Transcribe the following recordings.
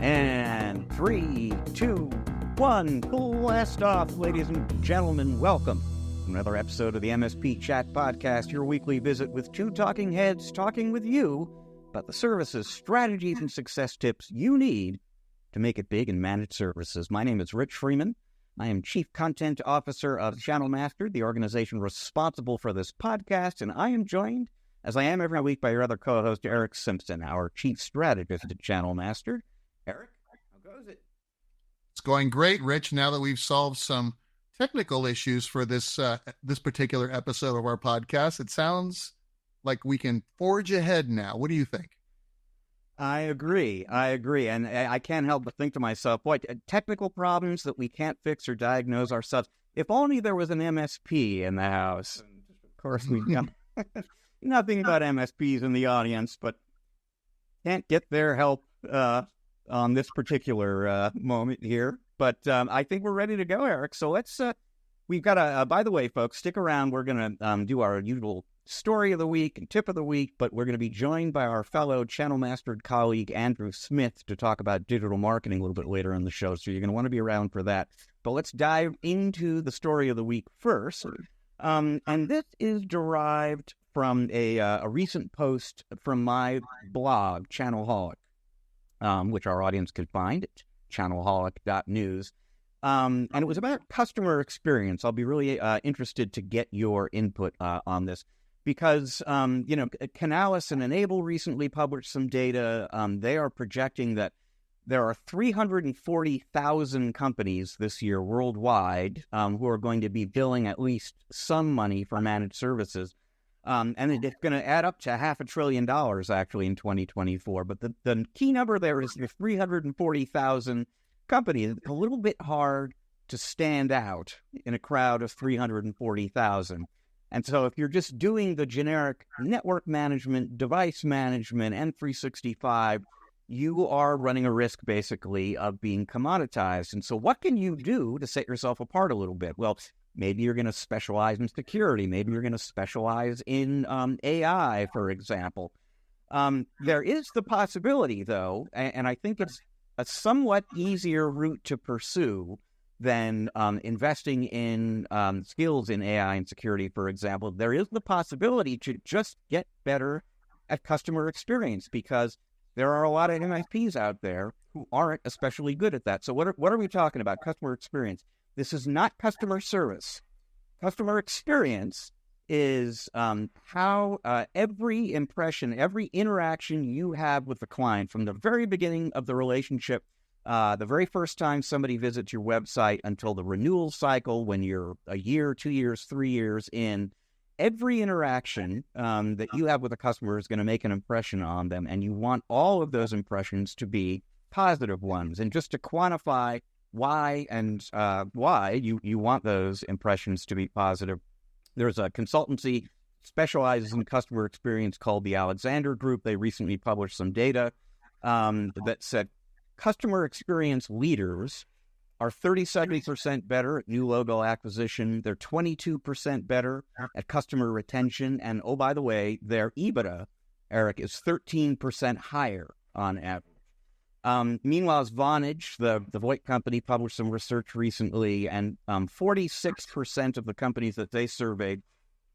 And 3, 2, 1, blast off, ladies and gentlemen. Welcome to another episode of the MSP Chat Podcast, your weekly visit with two talking heads talking with you about the services, strategies, and success tips you need to make it big in managed services. My name is Rich Freeman. I am Chief Content Officer of Channel Master, the organization responsible for this podcast, and I am joined, as I am every week, by your other co-host, Eric Simpson, our Chief Strategist at Channel Master. Eric, how goes it? It's going great, Rich. Now that we've solved some technical issues for this particular episode of our podcast, it sounds like we can forge ahead now. What do you think? I agree. And I can't help but think to myself, what technical problems that we can't fix or diagnose ourselves. If only there was an MSP in the house. And of course, we've got nothing about MSPs in the audience, but can't get their help on this particular moment here. But I think we're ready to go, Eric. So let's, we've got by the way, folks, stick around. We're going to do our usual story of the week and tip of the week, but we're going to be joined by our fellow Channel Master colleague, Andrew Smith, to talk about digital marketing a little bit later in the show. So you're going to want to be around for that. But let's dive into the story of the week first. And this is derived from a recent post from my blog, Channelholic, which our audience can find at channelholic.news. And it was about customer experience. I'll be really interested to get your input on this because, Canalys and Enable recently published some data. They are projecting that there are 340,000 companies this year worldwide who are going to be billing at least some money for managed services. And it's going to add up to $500 billion actually in 2024. But the key number there is the 340,000 companies. It's a little bit hard to stand out in a crowd of 340,000. And so if you're just doing the generic network management, device management, M365, you are running a risk basically of being commoditized. And so what can you do to set yourself apart a little bit? Well, maybe you're going to specialize in security. Maybe you're going to specialize in AI, for example. There is the possibility, though, and I think it's a somewhat easier route to pursue than investing in skills in AI and security, for example. There is the possibility to just get better at customer experience because there are a lot of MSPs out there who aren't especially good at that. So what are we talking about? Customer experience. This is not customer service. Customer experience is how every impression, every interaction you have with the client from the very beginning of the relationship, the very first time somebody visits your website until the renewal cycle when you're a year, 2 years, 3 years in, every interaction that you have with a customer is going to make an impression on them, and you want all of those impressions to be positive ones. And just to quantify why you want those impressions to be positive, there's a consultancy specializes in customer experience called the Alexander Group. They recently published some data that said customer experience leaders are 37% better at new logo acquisition. They're 22% better at customer retention. And oh, by the way, their EBITDA, Eric, is 13% higher on average. Meanwhile, Vonage, the VoIP company, published some research recently, and 46% of the companies that they surveyed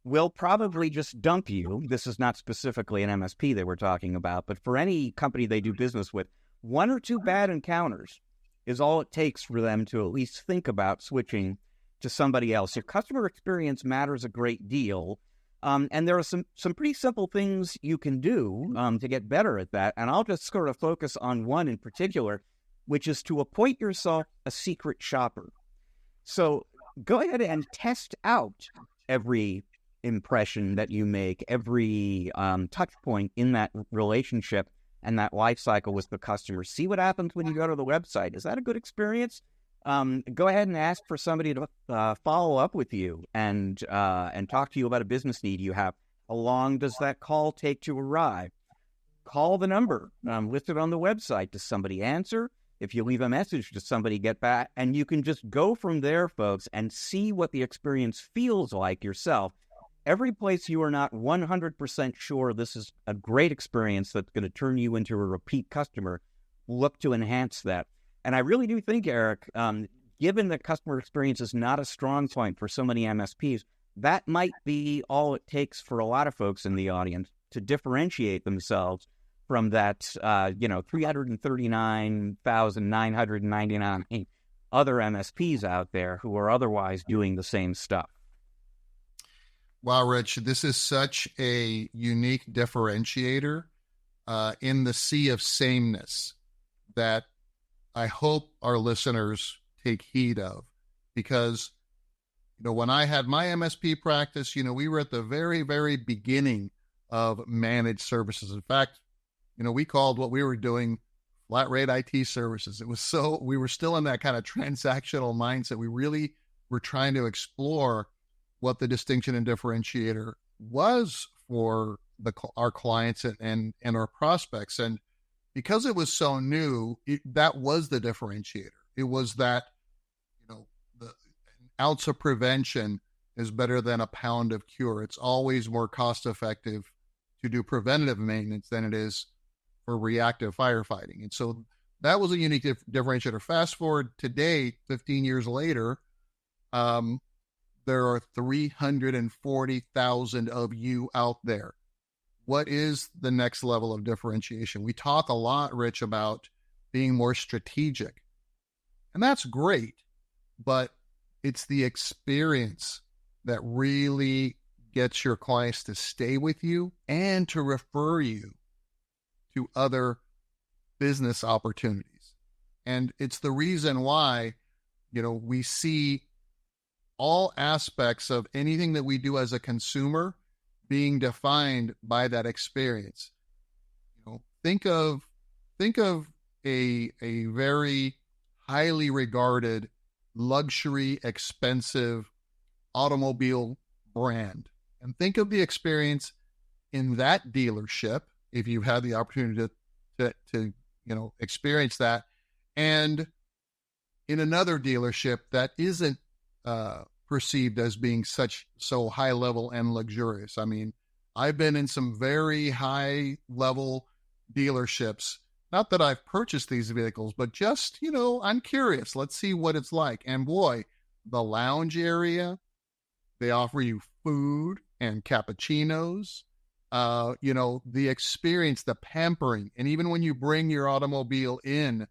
will probably just dump you. This is not specifically an MSP they were talking about, but for any company they do business with, 1 or 2 bad encounters is all it takes for them to at least think about switching to somebody else. Your customer experience matters a great deal. And there are some pretty simple things you can do to get better at that. And I'll just sort of focus on one in particular, which is to appoint yourself a secret shopper. So go ahead and test out every impression that you make, every touch point in that relationship and that life cycle with the customer. See what happens when you go to the website. Is that a good experience? Go ahead and ask for somebody to follow up with you and talk to you about a business need you have. How long does that call take to arrive? Call the number listed on the website. Does somebody answer? If you leave a message, does somebody get back? And you can just go from there, folks, and see what the experience feels like yourself. Every place you are not 100% sure this is a great experience that's going to turn you into a repeat customer, look to enhance that. And I really do think, Eric, given that customer experience is not a strong point for so many MSPs, that might be all it takes for a lot of folks in the audience to differentiate themselves from that, 339,999 other MSPs out there who are otherwise doing the same stuff. Wow, Rich, this is such a unique differentiator in the sea of sameness that I hope our listeners take heed of, because, when I had my MSP practice, we were at the very, very beginning of managed services. In fact, we called what we were doing flat rate IT services. We were still in that kind of transactional mindset. We really were trying to explore what the distinction and differentiator was for our clients and our prospects. And because it was so new, that was the differentiator. It was that, the ounce of prevention is better than a pound of cure. It's always more cost effective to do preventative maintenance than it is for reactive firefighting. And so that was a unique differentiator. Fast forward today, 15 years later, there are 340,000 of you out there. What is the next level of differentiation? We talk a lot, Rich, about being more strategic. And that's great, but it's the experience that really gets your clients to stay with you and to refer you to other business opportunities. And it's the reason why, we see all aspects of anything that we do as a consumer being defined by that experience. Think of a very highly regarded, luxury, expensive automobile brand, and think of the experience in that dealership, if you've had the opportunity to experience that, and in another dealership that isn't perceived as being so high level and luxurious. I mean, I've been in some very high level dealerships. Not that I've purchased these vehicles, but just, I'm curious. Let's see what it's like. And boy, the lounge area, they offer you food and cappuccinos, the experience, the pampering. And even when you bring your automobile in,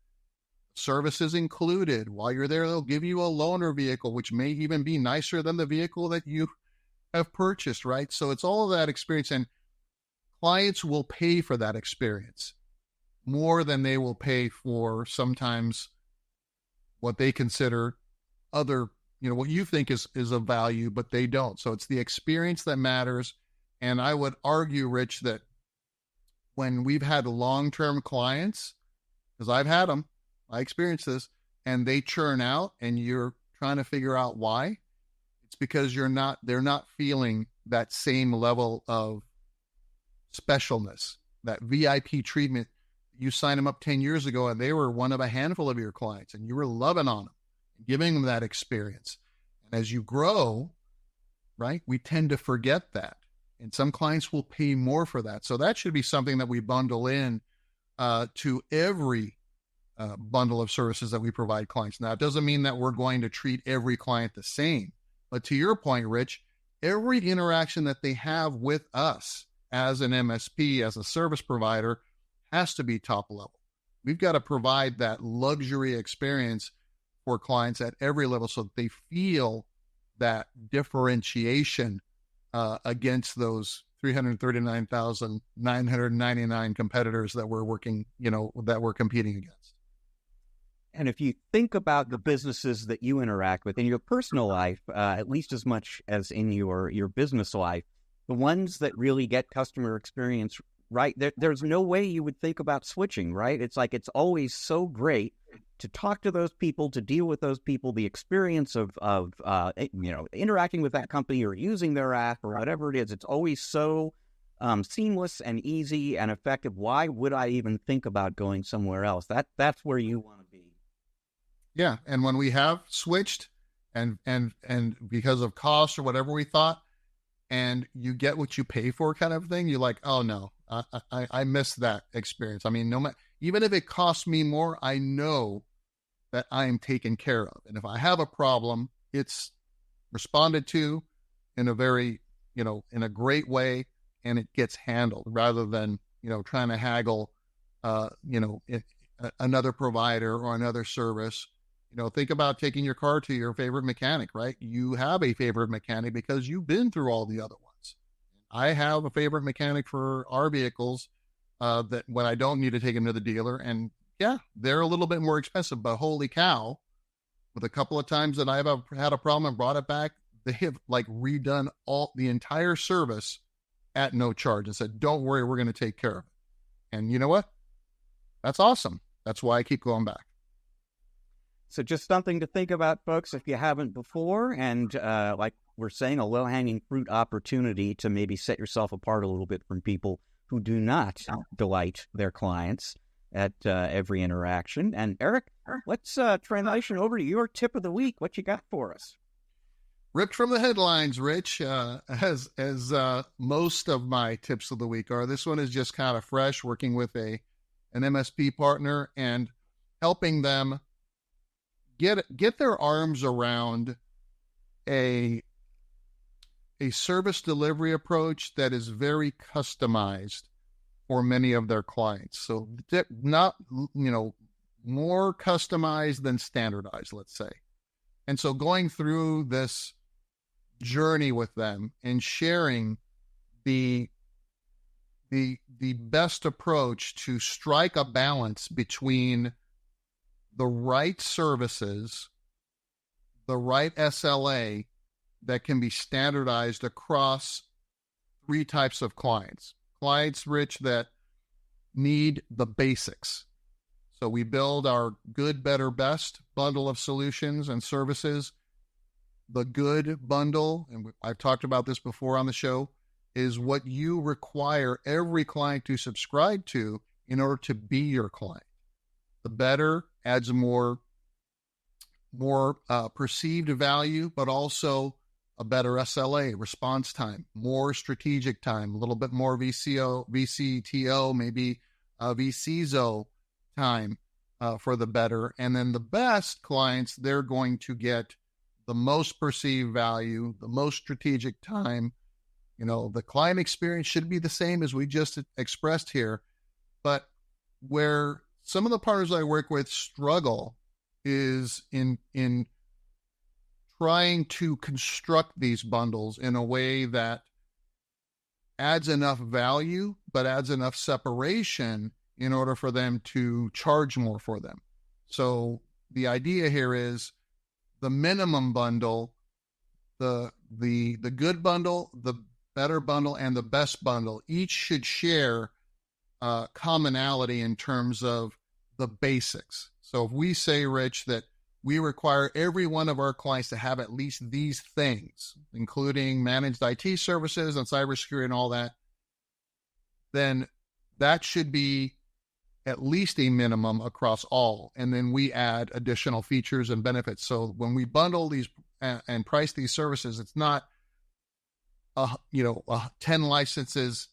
services included. While you're there, they'll give you a loaner vehicle, which may even be nicer than the vehicle that you have purchased, right? So it's all of that experience, and clients will pay for that experience more than they will pay for sometimes what they consider other, what you think is of value, but they don't. So it's the experience that matters. And I would argue, Rich, that when we've had long-term clients, because I've had them, I experienced this, and they churn out and you're trying to figure out why, it's because they're not feeling that same level of specialness, that VIP treatment. You signed them up 10 years ago and they were one of a handful of your clients and you were loving on them, giving them that experience. And as you grow, right, we tend to forget that. And some clients will pay more for that. So that should be something that we bundle in to every bundle of services that we provide clients. Now, it doesn't mean that we're going to treat every client the same, but to your point, Rich, every interaction that they have with us as an MSP, as a service provider, has to be top level. We've got to provide that luxury experience for clients at every level so that they feel that differentiation against those 339,999 competitors that we're competing against. And if you think about the businesses that you interact with in your personal life, at least as much as in your business life, the ones that really get customer experience right, there's no way you would think about switching, right? It's like it's always so great to talk to those people, to deal with those people, the experience of interacting with that company or using their app or whatever it is. It's always so seamless and easy and effective. Why would I even think about going somewhere else? That's where you want to be. Yeah, and when we have switched and because of cost or whatever we thought, and you get what you pay for kind of thing, you're like, oh no, I miss that experience. I mean, no matter, even if it costs me more, I know that I am taken care of. And if I have a problem, it's responded to in a very, in a great way, and it gets handled rather than, trying to haggle, another provider or another service. Think about taking your car to your favorite mechanic, right? You have a favorite mechanic because you've been through all the other ones. I have a favorite mechanic for our vehicles that when I don't need to take them to the dealer, and yeah, they're a little bit more expensive, but holy cow, with a couple of times that I've had a problem and brought it back, they have like redone the entire service at no charge and said, don't worry, we're going to take care of it. And you know what? That's awesome. That's why I keep going back. So just something to think about, folks, if you haven't before, and like we're saying, a low-hanging fruit opportunity to maybe set yourself apart a little bit from people who do not delight their clients at every interaction. And Eric, let's transition over to your tip of the week. What you got for us? Ripped from the headlines, Rich, as most of my tips of the week are. This one is just kind of fresh, working with an MSP partner and helping them get their arms around a service delivery approach that is very customized for many of their clients. So not, more customized than standardized, let's say. And so going through this journey with them and sharing the best approach to strike a balance between the right services, the right SLA that can be standardized across three types of clients. Clients, Rich, that need the basics. So we build our good, better, best bundle of solutions and services. The good bundle, and I've talked about this before on the show, is what you require every client to subscribe to in order to be your client. The better adds more perceived value, but also a better SLA, response time, more strategic time, a little bit more VCTO, maybe VCZO time for the better. And then the best clients, they're going to get the most perceived value, the most strategic time. The client experience should be the same as we just expressed here. But where some of the partners I work with struggle is in trying to construct these bundles in a way that adds enough value, but adds enough separation in order for them to charge more for them. So the idea here is the minimum bundle, the good bundle, the better bundle, and the best bundle, each should share commonality in terms of the basics. So if we say, Rich, that we require every one of our clients to have at least these things, including managed IT services and cybersecurity and all that, then that should be at least a minimum across all. And then we add additional features and benefits. So when we bundle these and price these services, it's not 10 licenses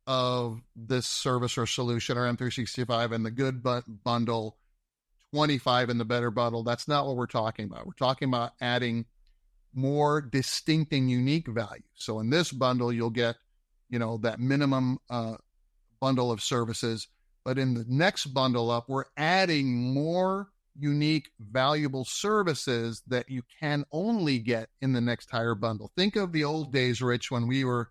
of this service or solution or M365 and the good bundle, 25 in the better bundle. That's not what we're talking about. We're talking about adding more distinct and unique value. So in this bundle, you'll get, that minimum bundle of services. But in the next bundle up, we're adding more unique, valuable services that you can only get in the next higher bundle. Think of the old days, Rich, when we were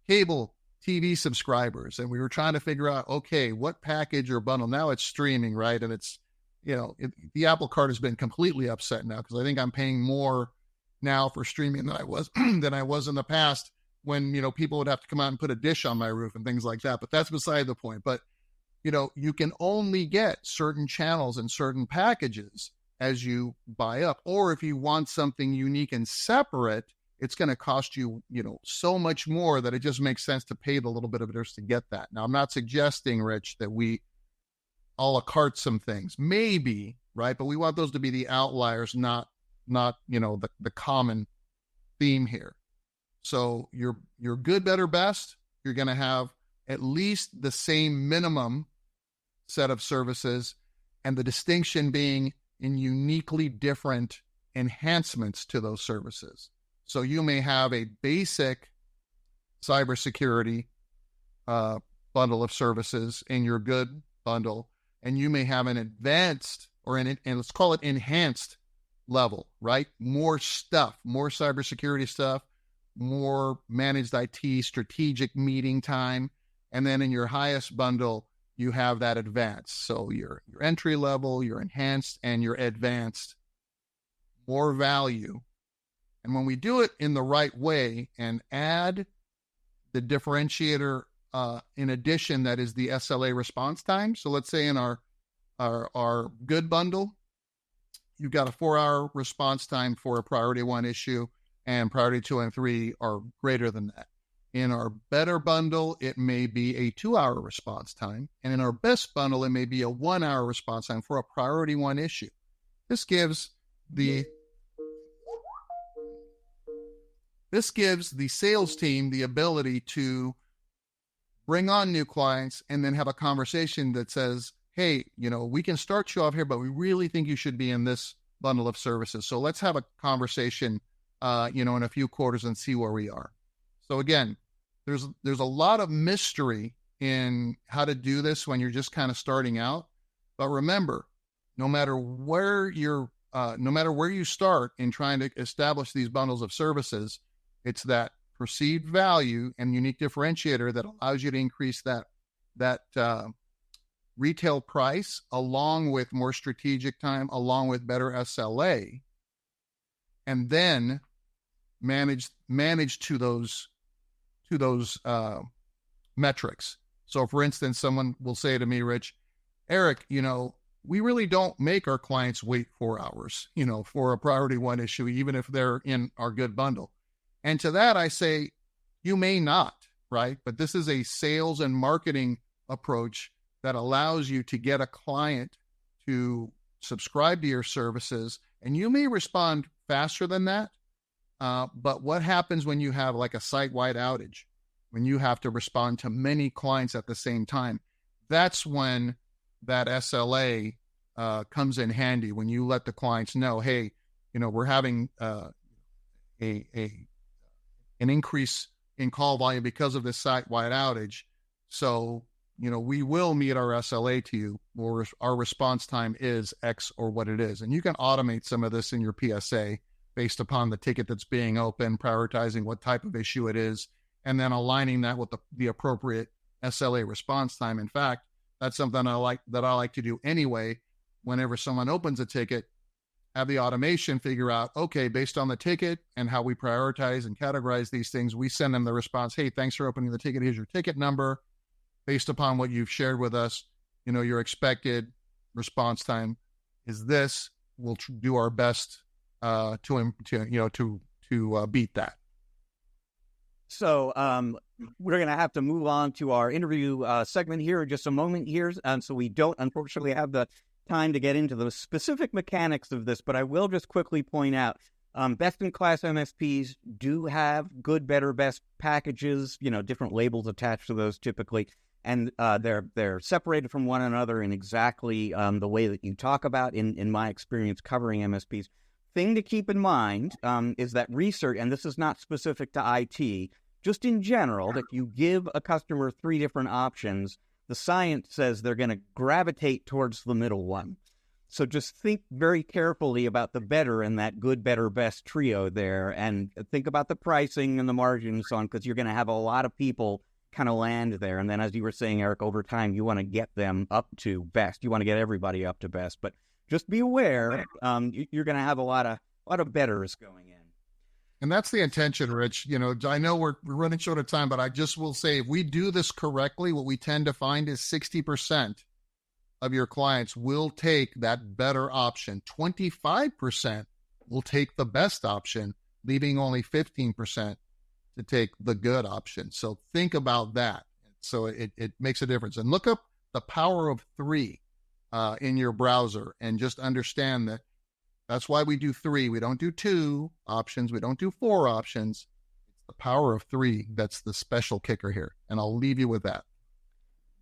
cable TV subscribers and we were trying to figure out, okay, what package or bundle? Now it's streaming, right? And it's, the Apple cart has been completely upset now because I think I'm paying more now for streaming than I was in the past when, people would have to come out and put a dish on my roof and things like that. But that's beside the point. But you can only get certain channels and certain packages as you buy up. Or if you want something unique and separate, it's going to cost you, so much more that it just makes sense to pay the little bit of it to get that. Now, I'm not suggesting, Rich, that we a la carte some things. Maybe, right? But we want those to be the outliers, not the common theme here. So your good, better, best, you're going to have at least the same minimum set of services, and the distinction being in uniquely different enhancements to those services. So you may have a basic cybersecurity bundle of services in your good bundle, and you may have an advanced and let's call it enhanced level, right? More stuff, more cybersecurity stuff, more managed IT, strategic meeting time. And then in your highest bundle, you have that advanced. So your entry level, your enhanced, and your advanced, more value. And when we do it in the right way and add the differentiator in addition, that is the SLA response time. So let's say in our good bundle, you've got a 4-hour response time for a priority 1 issue, and priority 2 and 3 are greater than that. In our better bundle, it may be a 2-hour response time. And in our best bundle, it may be a 1-hour response time for a priority 1 issue. This gives the sales team the ability to bring on new clients and then have a conversation that says, hey, we can start you off here, but we really think you should be in this bundle of services. So let's have a conversation, in a few quarters and see where we are. So again, there's a lot of mystery in how to do this when you're just kind of starting out. But remember, no matter where you start in trying to establish these bundles of services, it's that perceived value and unique differentiator that allows you to increase that retail price, along with more strategic time, along with better SLA, and then manage to those metrics. So for instance, someone will say to me, Rich, Eric, we really don't make our clients wait 4 hours, for a priority 1 issue, even if they're in our good bundle. And to that, I say, you may not, right? But this is a sales and marketing approach that allows you to get a client to subscribe to your services. And you may respond faster than that. But what happens when you have like a site-wide outage, when you have to respond to many clients at the same time? That's when that SLA comes in handy, when you let the clients know, hey, we're having an increase in call volume because of this site-wide outage. So, we will meet our SLA to you, or our response time is X or what it is. And you can automate some of this in your PSA based upon the ticket that's being opened, prioritizing what type of issue it is, and then aligning that with the appropriate SLA response time. In fact, that's something I like to do anyway. Whenever someone opens a ticket, have the automation figure out, okay, based on the ticket and how we prioritize and categorize these things, we send them the response, hey, thanks for opening the ticket. Here's your ticket number. Based upon what you've shared with us, your expected response time is this. We'll do our best to beat that. So we're going to have to move on to our interview segment here in just a moment here. So we don't, unfortunately, have the time to get into the specific mechanics of this, but I will just quickly point out, best-in-class MSPs do have good, better, best packages, different labels attached to those typically, and they're separated from one another in exactly the way that you talk about in my experience covering MSPs. Thing to keep in mind is that research, and this is not specific to IT, just in general, that you give a customer 3 different options, the science says they're going to gravitate towards the middle one. So just think very carefully about the better in that good, better, best trio there, and think about the pricing and the margin and so on, because you're going to have a lot of people kind of land there. And then, as you were saying, Eric, over time, you want to get them up to best. You want to get everybody up to best. But just be aware, you're going to have a lot of betters going in. And that's the intention, Rich. I know we're running short of time, but I just will say, if we do this correctly, what we tend to find is 60% of your clients will take that better option. 25% will take the best option, leaving only 15% to take the good option. So think about that. So it makes a difference. And look up the power of 3 in your browser, and just understand that that's why we do 3. We don't do 2 options. We don't do 4 options. It's the power of three that's the special kicker here. And I'll leave you with that.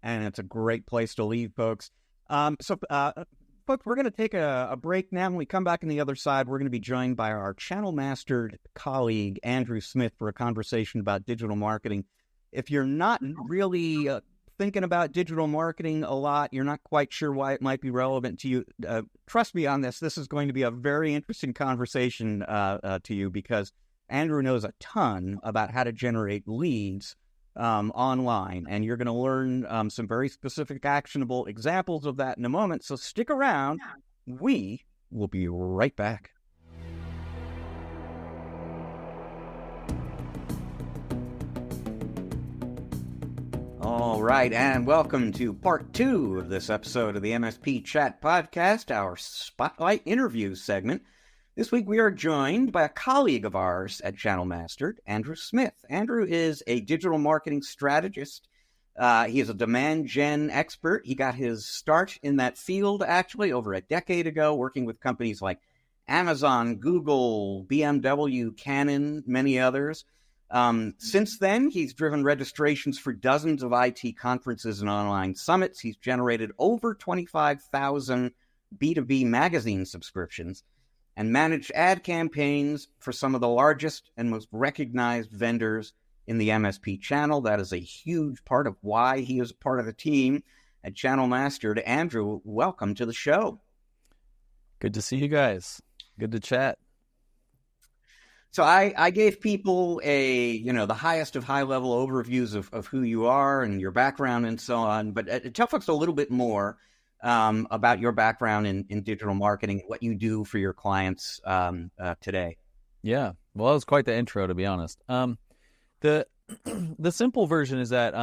And it's a great place to leave, folks. Folks, we're going to take a break now. When we come back on the other side, we're going to be joined by our channel-mastered colleague, Andrew Smith, for a conversation about digital marketing. If you're not really thinking about digital marketing a lot, you're not quite sure why it might be relevant to you, trust me on this. This is going to be a very interesting conversation to you, because Andrew knows a ton about how to generate leads online, and you're going to learn some very specific, actionable examples of that in a moment. So stick around. We will be right back. All right, and welcome to part 2 of this episode of the MSP Chat Podcast, our Spotlight interview segment. This week we are joined by a colleague of ours at Channel Mastered, Andrew Smith. Andrew is a digital marketing strategist. He is a demand gen expert. He got his start in that field, actually, over a decade ago, working with companies like Amazon, Google, BMW, Canon, many others. Since then, he's driven registrations for dozens of IT conferences and online summits. He's generated over 25,000 B2B magazine subscriptions and managed ad campaigns for some of the largest and most recognized vendors in the MSP channel. That is a huge part of why he is part of the team at Channel Mastered. Andrew, welcome to the show. Good to see you guys. Good to chat. So I gave people the highest of high-level overviews of who you are and your background and so on, but tell folks a little bit more about your background in digital marketing, what you do for your clients today. Yeah, well, that was quite the intro, to be honest. The simple version is that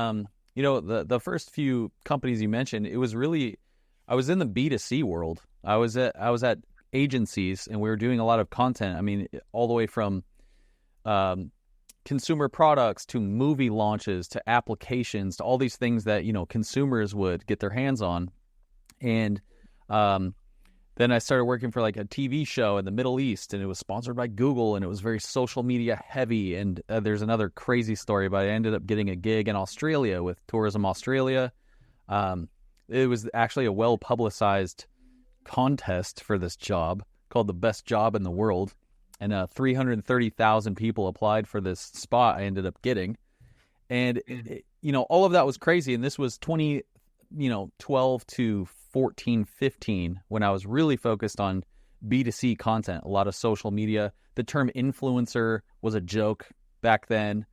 the first few companies you mentioned, it was really, I was in the B2C world. I was at agencies, and we were doing a lot of content. I mean, all the way from consumer products to movie launches to applications to all these things that consumers would get their hands on. And then I started working for like a TV show in the Middle East, and it was sponsored by Google, and it was very social media heavy. And there's another crazy story, but I ended up getting a gig in Australia with Tourism Australia. It was actually a well-publicized contest for this job called the best job in the world, and 330,000 people applied for this spot I ended up getting. And all of that was crazy, and this was 2012 to 14, 15, when I was really focused on B2C content, a lot of social media. The term influencer was a joke back then.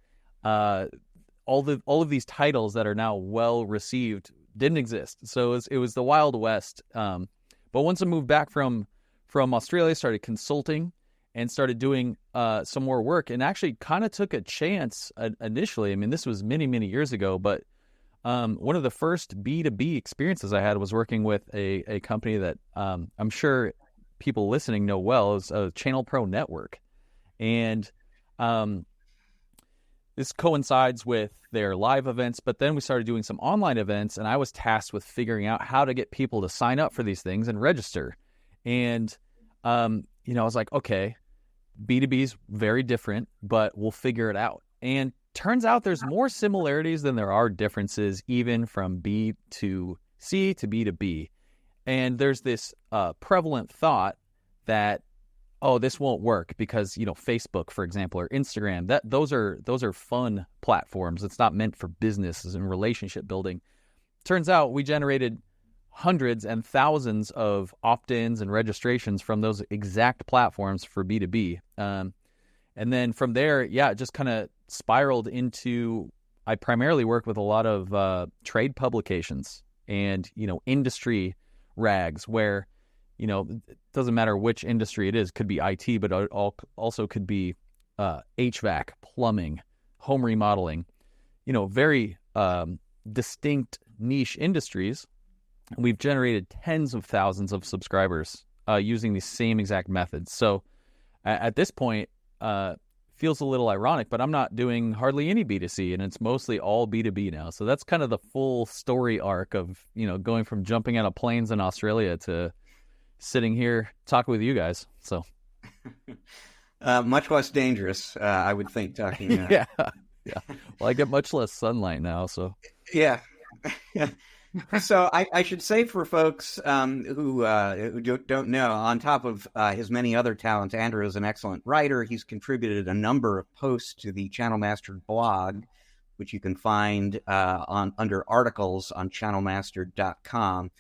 All of these titles that are now well received didn't exist, so it was the Wild West. But once I moved back from Australia, started consulting and started doing some more work, and actually kind of took a chance initially. I mean, this was many, many years ago, but one of the first B2B experiences I had was working with a company that I'm sure people listening know well. Is a Channel Pro Network. And this coincides with their live events, but then we started doing some online events, and I was tasked with figuring out how to get people to sign up for these things and register. And, I was like, okay, B2B is very different, but we'll figure it out. And turns out there's more similarities than there are differences, even from B to C to B to B. And there's this prevalent thought that, oh, this won't work because, Facebook, for example, or Instagram, those are fun platforms. It's not meant for businesses and relationship building. Turns out we generated hundreds and thousands of opt-ins and registrations from those exact platforms for B2B. And then from there, it just kind of spiraled into, I primarily work with a lot of trade publications and, industry rags where, it doesn't matter which industry it is. Could be IT, but also could be HVAC, plumbing, home remodeling, very distinct niche industries. We've generated tens of thousands of subscribers using the same exact methods. So at this point, feels a little ironic, but I'm not doing hardly any B2C, and it's mostly all B2B now. So that's kind of the full story arc of, going from jumping out of planes in Australia to sitting here talking with you guys. So Much less dangerous, I would think, talking. Yeah. Yeah. Well, I get much less sunlight now, so. Yeah. So I should say for folks who don't know, on top of his many other talents, Andrew is an excellent writer. He's contributed a number of posts to the Channel Master blog, which you can find under articles on channelmaster.com.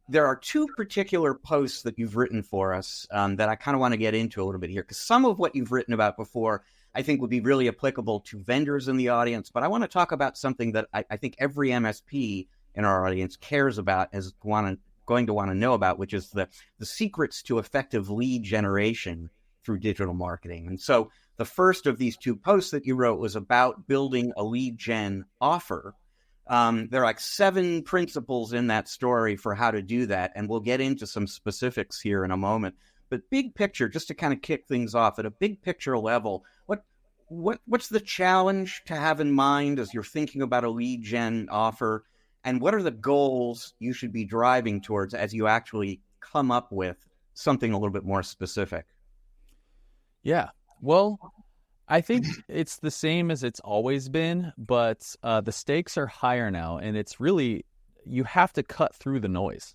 There are two particular posts that you've written for us that I kind of want to get into a little bit here, because some of what you've written about before I think would be really applicable to vendors in the audience. But I want to talk about something that I think every MSP in our audience cares about, is going to want to know about, which is the secrets to effective lead generation through digital marketing. And so the first of these two posts that you wrote was about building a lead gen offer. There are like 7 principles in that story for how to do that, and we'll get into some specifics here in a moment. But big picture, just to kind of kick things off at a big picture level, what's the challenge to have in mind as you're thinking about a lead gen offer? And what are the goals you should be driving towards as you actually come up with something a little bit more specific? Yeah. Well, I think it's the same as it's always been, but the stakes are higher now, and it's really, you have to cut through the noise.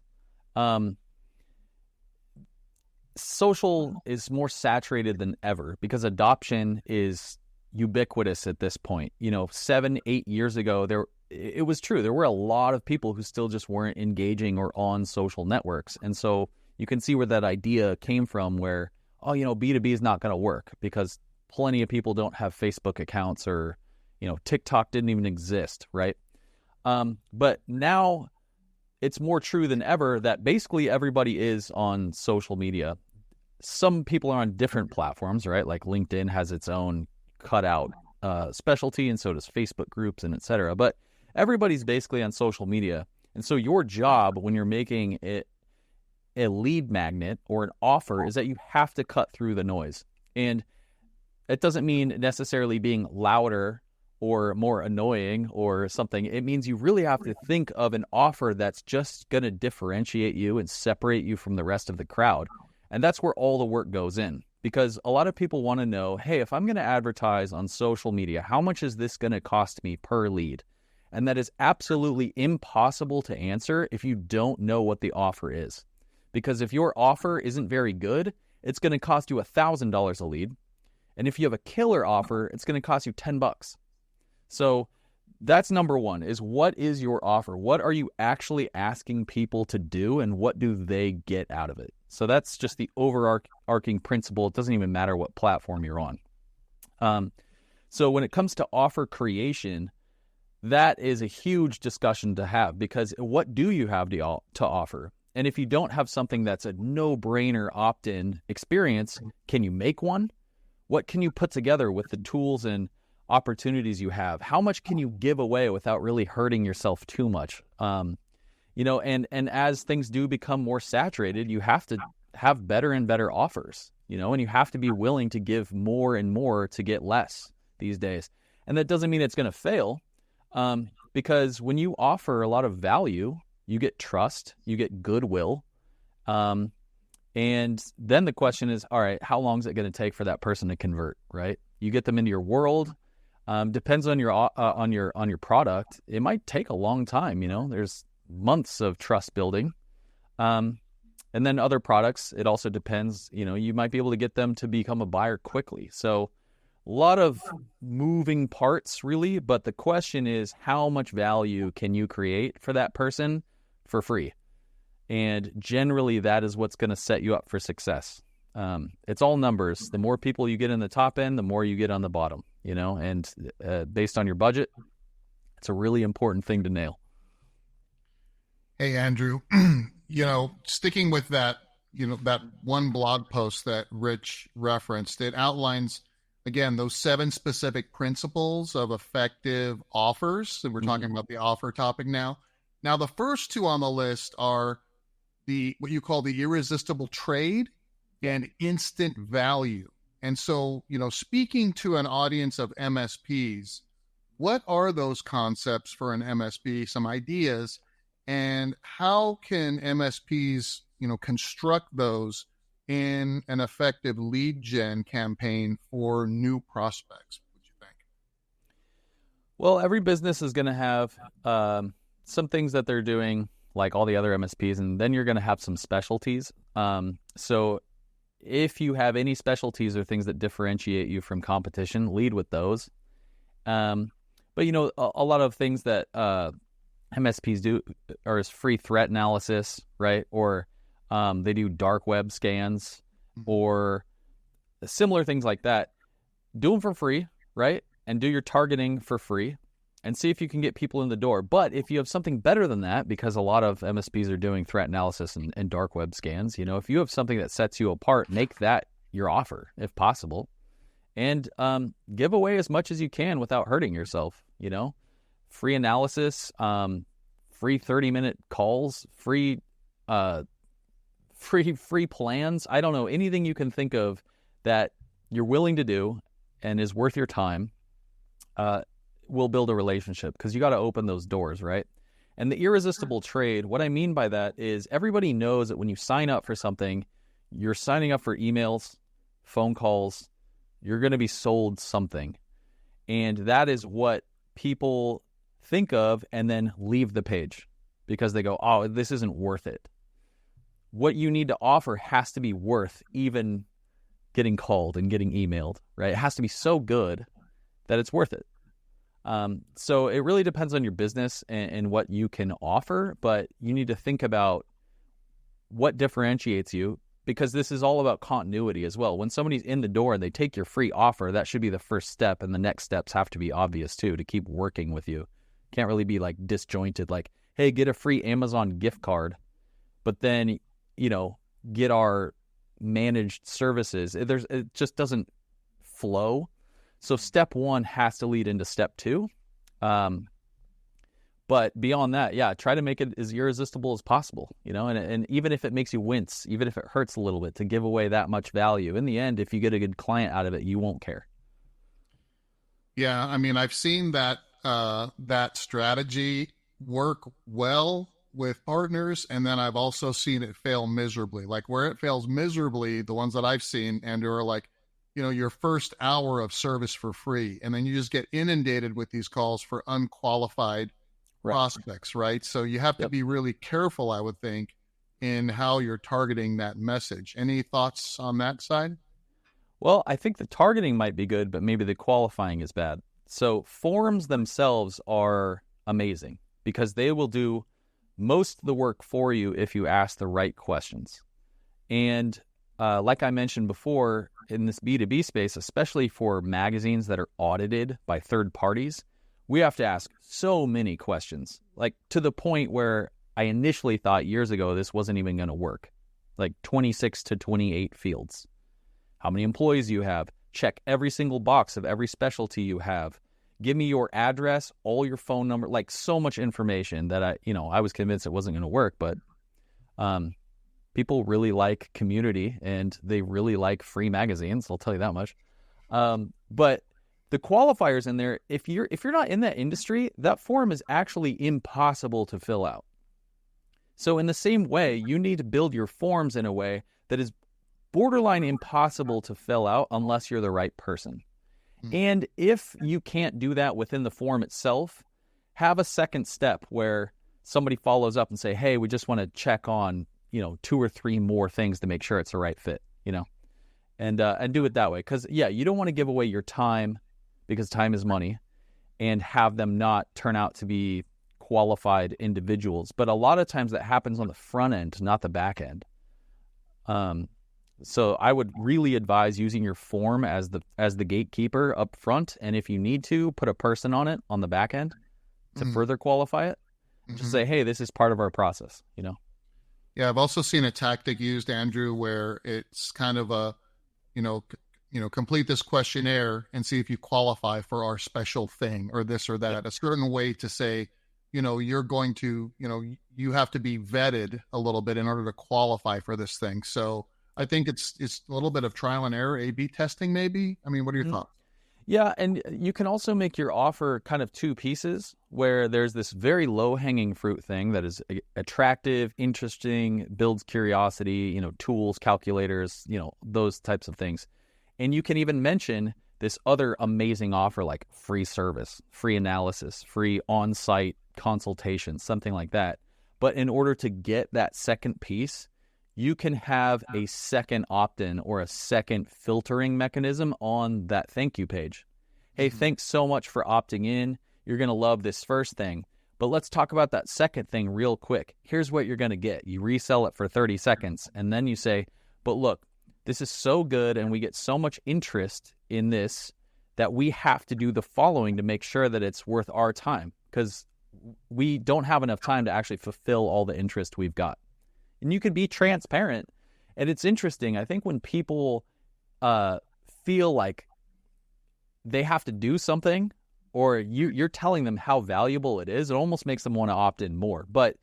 Social is more saturated than ever because adoption is ubiquitous at this point. 7-8 years ago, it was true. There were a lot of people who still just weren't engaging or on social networks. And so you can see where that idea came from where, B2B is not going to work because plenty of people don't have Facebook accounts, or, TikTok didn't even exist, right? But now it's more true than ever that basically everybody is on social media. Some people are on different platforms, right? Like LinkedIn has its own cutout specialty, and so does Facebook groups and et cetera. But everybody's basically on social media. And so your job when you're making it a lead magnet or an offer is that you have to cut through the noise. And it doesn't mean necessarily being louder or more annoying or something. It means you really have to think of an offer that's just going to differentiate you and separate you from the rest of the crowd. And that's where all the work goes in. Because a lot of people want to know, hey, if I'm going to advertise on social media, how much is this going to cost me per lead? And that is absolutely impossible to answer if you don't know what the offer is. Because if your offer isn't very good, it's going to cost you $1,000 a lead. And if you have a killer offer, it's going to cost you $10. So that's number one, is what is your offer? What are you actually asking people to do, and what do they get out of it? So that's just the overarching principle. It doesn't even matter what platform you're on. So when it comes to offer creation, that is a huge discussion to have, because what do you have to offer? And if you don't have something that's a no-brainer opt-in experience, can you make one? What can you put together with the tools and opportunities you have? How much can you give away without really hurting yourself too much? And as things do become more saturated, you have to have better and better offers, and you have to be willing to give more and more to get less these days. And that doesn't mean it's going to fail, because when you offer a lot of value, you get trust, you get goodwill. And then the question is, all right, how long is it going to take for that person to convert, right? You get them into your world. Depends on your product. It might take a long time, there's months of trust building. And then other products, it also depends, you might be able to get them to become a buyer quickly. So a lot of moving parts really, but the question is, how much value can you create for that person for free? And generally that is what's going to set you up for success. It's all numbers. The more people you get in the top end, the more you get on the bottom, and based on your budget, it's a really important thing to nail. Hey, Andrew, sticking with that, that one blog post that Rich referenced, it outlines, again, those 7 specific principles of effective offers. And we're talking about the offer topic now. Now, the first 2 on the list are what you call the irresistible trade and instant value. And so, speaking to an audience of MSPs, what are those concepts for an MSP, some ideas, and how can MSPs, construct those in an effective lead gen campaign for new prospects? What do you think? Well, every business is going to have some things that they're doing like all the other MSPs, and then you're going to have some specialties. So if you have any specialties or things that differentiate you from competition, lead with those. But, you know, a lot of things that MSPs do are free threat analysis, right? Or they do dark web scans or similar things like that. Do them for free, right? And do your targeting for free and see if you can get people in the door. But if you have something better than that, because a lot of MSPs are doing threat analysis and dark web scans, you know, if you have something that sets you apart, make that your offer if possible. And give away as much as you can without hurting yourself, you know. Free analysis, free 30-minute calls, free plans. I don't know, anything you can think of that you're willing to do and is worth your time will build a relationship, because you got to open those doors, right? And the irresistible trade, what I mean by that is everybody knows that when you sign up for something, you're signing up for emails, phone calls, you're going to be sold something. And that is what people think of and then leave the page because they go, oh, this isn't worth it. What you need to offer has to be worth even getting called and getting emailed, right? It has to be so good that it's worth it. So it really depends on your business and what you can offer, but you need to think about what differentiates you, because this is all about continuity as well. When somebody's in the door and they take your free offer, that should be the first step, and the next steps have to be obvious too to keep working with you. Can't really be like disjointed, like, hey, get a free Amazon gift card, but then, you know, get our managed services. It just doesn't flow. So step one has to lead into step two. But beyond that, yeah, try to make it as irresistible as possible, you know, and even if it makes you wince, even if it hurts a little bit, to give away that much value. In the end, if you get a good client out of it, you won't care. Yeah, I mean, I've seen that that strategy work well with partners, and then I've also seen it fail miserably. Like where it fails miserably, the ones that I've seen, Andrew, are like, you know, your first hour of service for free, and then you just get inundated with these calls for unqualified prospects, right? So you have to be really careful, I would think, in how you're targeting that message. Any thoughts on that side? Well, I think the targeting might be good, but maybe the qualifying is bad. So forums themselves are amazing because they will do most of the work for you if you ask the right questions. And like I mentioned before, in this B2B space, especially for magazines that are audited by third parties, we have to ask so many questions, like to the point where I initially thought years ago this wasn't even going to work. Like 26 to 28 fields. How many employees do you have? Check every single box of every specialty you have. Give me your address, all your phone number, like so much information that I was convinced it wasn't going to work. But people really like community and they really like free magazines. I'll tell you that much. But the qualifiers in there, if you're not in that industry, that form is actually impossible to fill out. So in the same way, you need to build your forms in a way that is borderline impossible to fill out unless you're the right person. And if you can't do that within the form itself, have a second step where somebody follows up and say, hey, we just want to check on, 2 or 3 more things to make sure it's the right fit, and do it that way. Because, you don't want to give away your time, because time is money, and have them not turn out to be qualified individuals. But a lot of times that happens on the front end, not the back end. So I would really advise using your form as the gatekeeper up front, and if you need to, put a person on it on the back end to further qualify it. Just say, hey, this is part of our process, Yeah, I've also seen a tactic used, Andrew, where it's kind of a, complete this questionnaire and see if you qualify for our special thing or this or that. A certain way to say, you're going to, you have to be vetted a little bit in order to qualify for this thing. So I think it's a little bit of trial and error, A/B testing, maybe. I mean, what are your thoughts? Yeah, and you can also make your offer kind of two pieces, where there's this very low-hanging fruit thing that is attractive, interesting, builds curiosity, tools, calculators, those types of things. And you can even mention this other amazing offer like free service, free analysis, free on-site consultation, something like that. But in order to get that second piece, you can have a second opt-in or a second filtering mechanism on that thank you page. Hey, thanks so much for opting in. You're going to love this first thing, but let's talk about that second thing real quick. Here's what you're going to get. You resell it for 30 seconds, and then you say, but look, this is so good, and we get so much interest in this that we have to do the following to make sure that it's worth our time, because we don't have enough time to actually fulfill all the interest we've got. And you can be transparent. And it's interesting. I think when people feel like they have to do something, or you're telling them how valuable it is, it almost makes them want to opt in more. But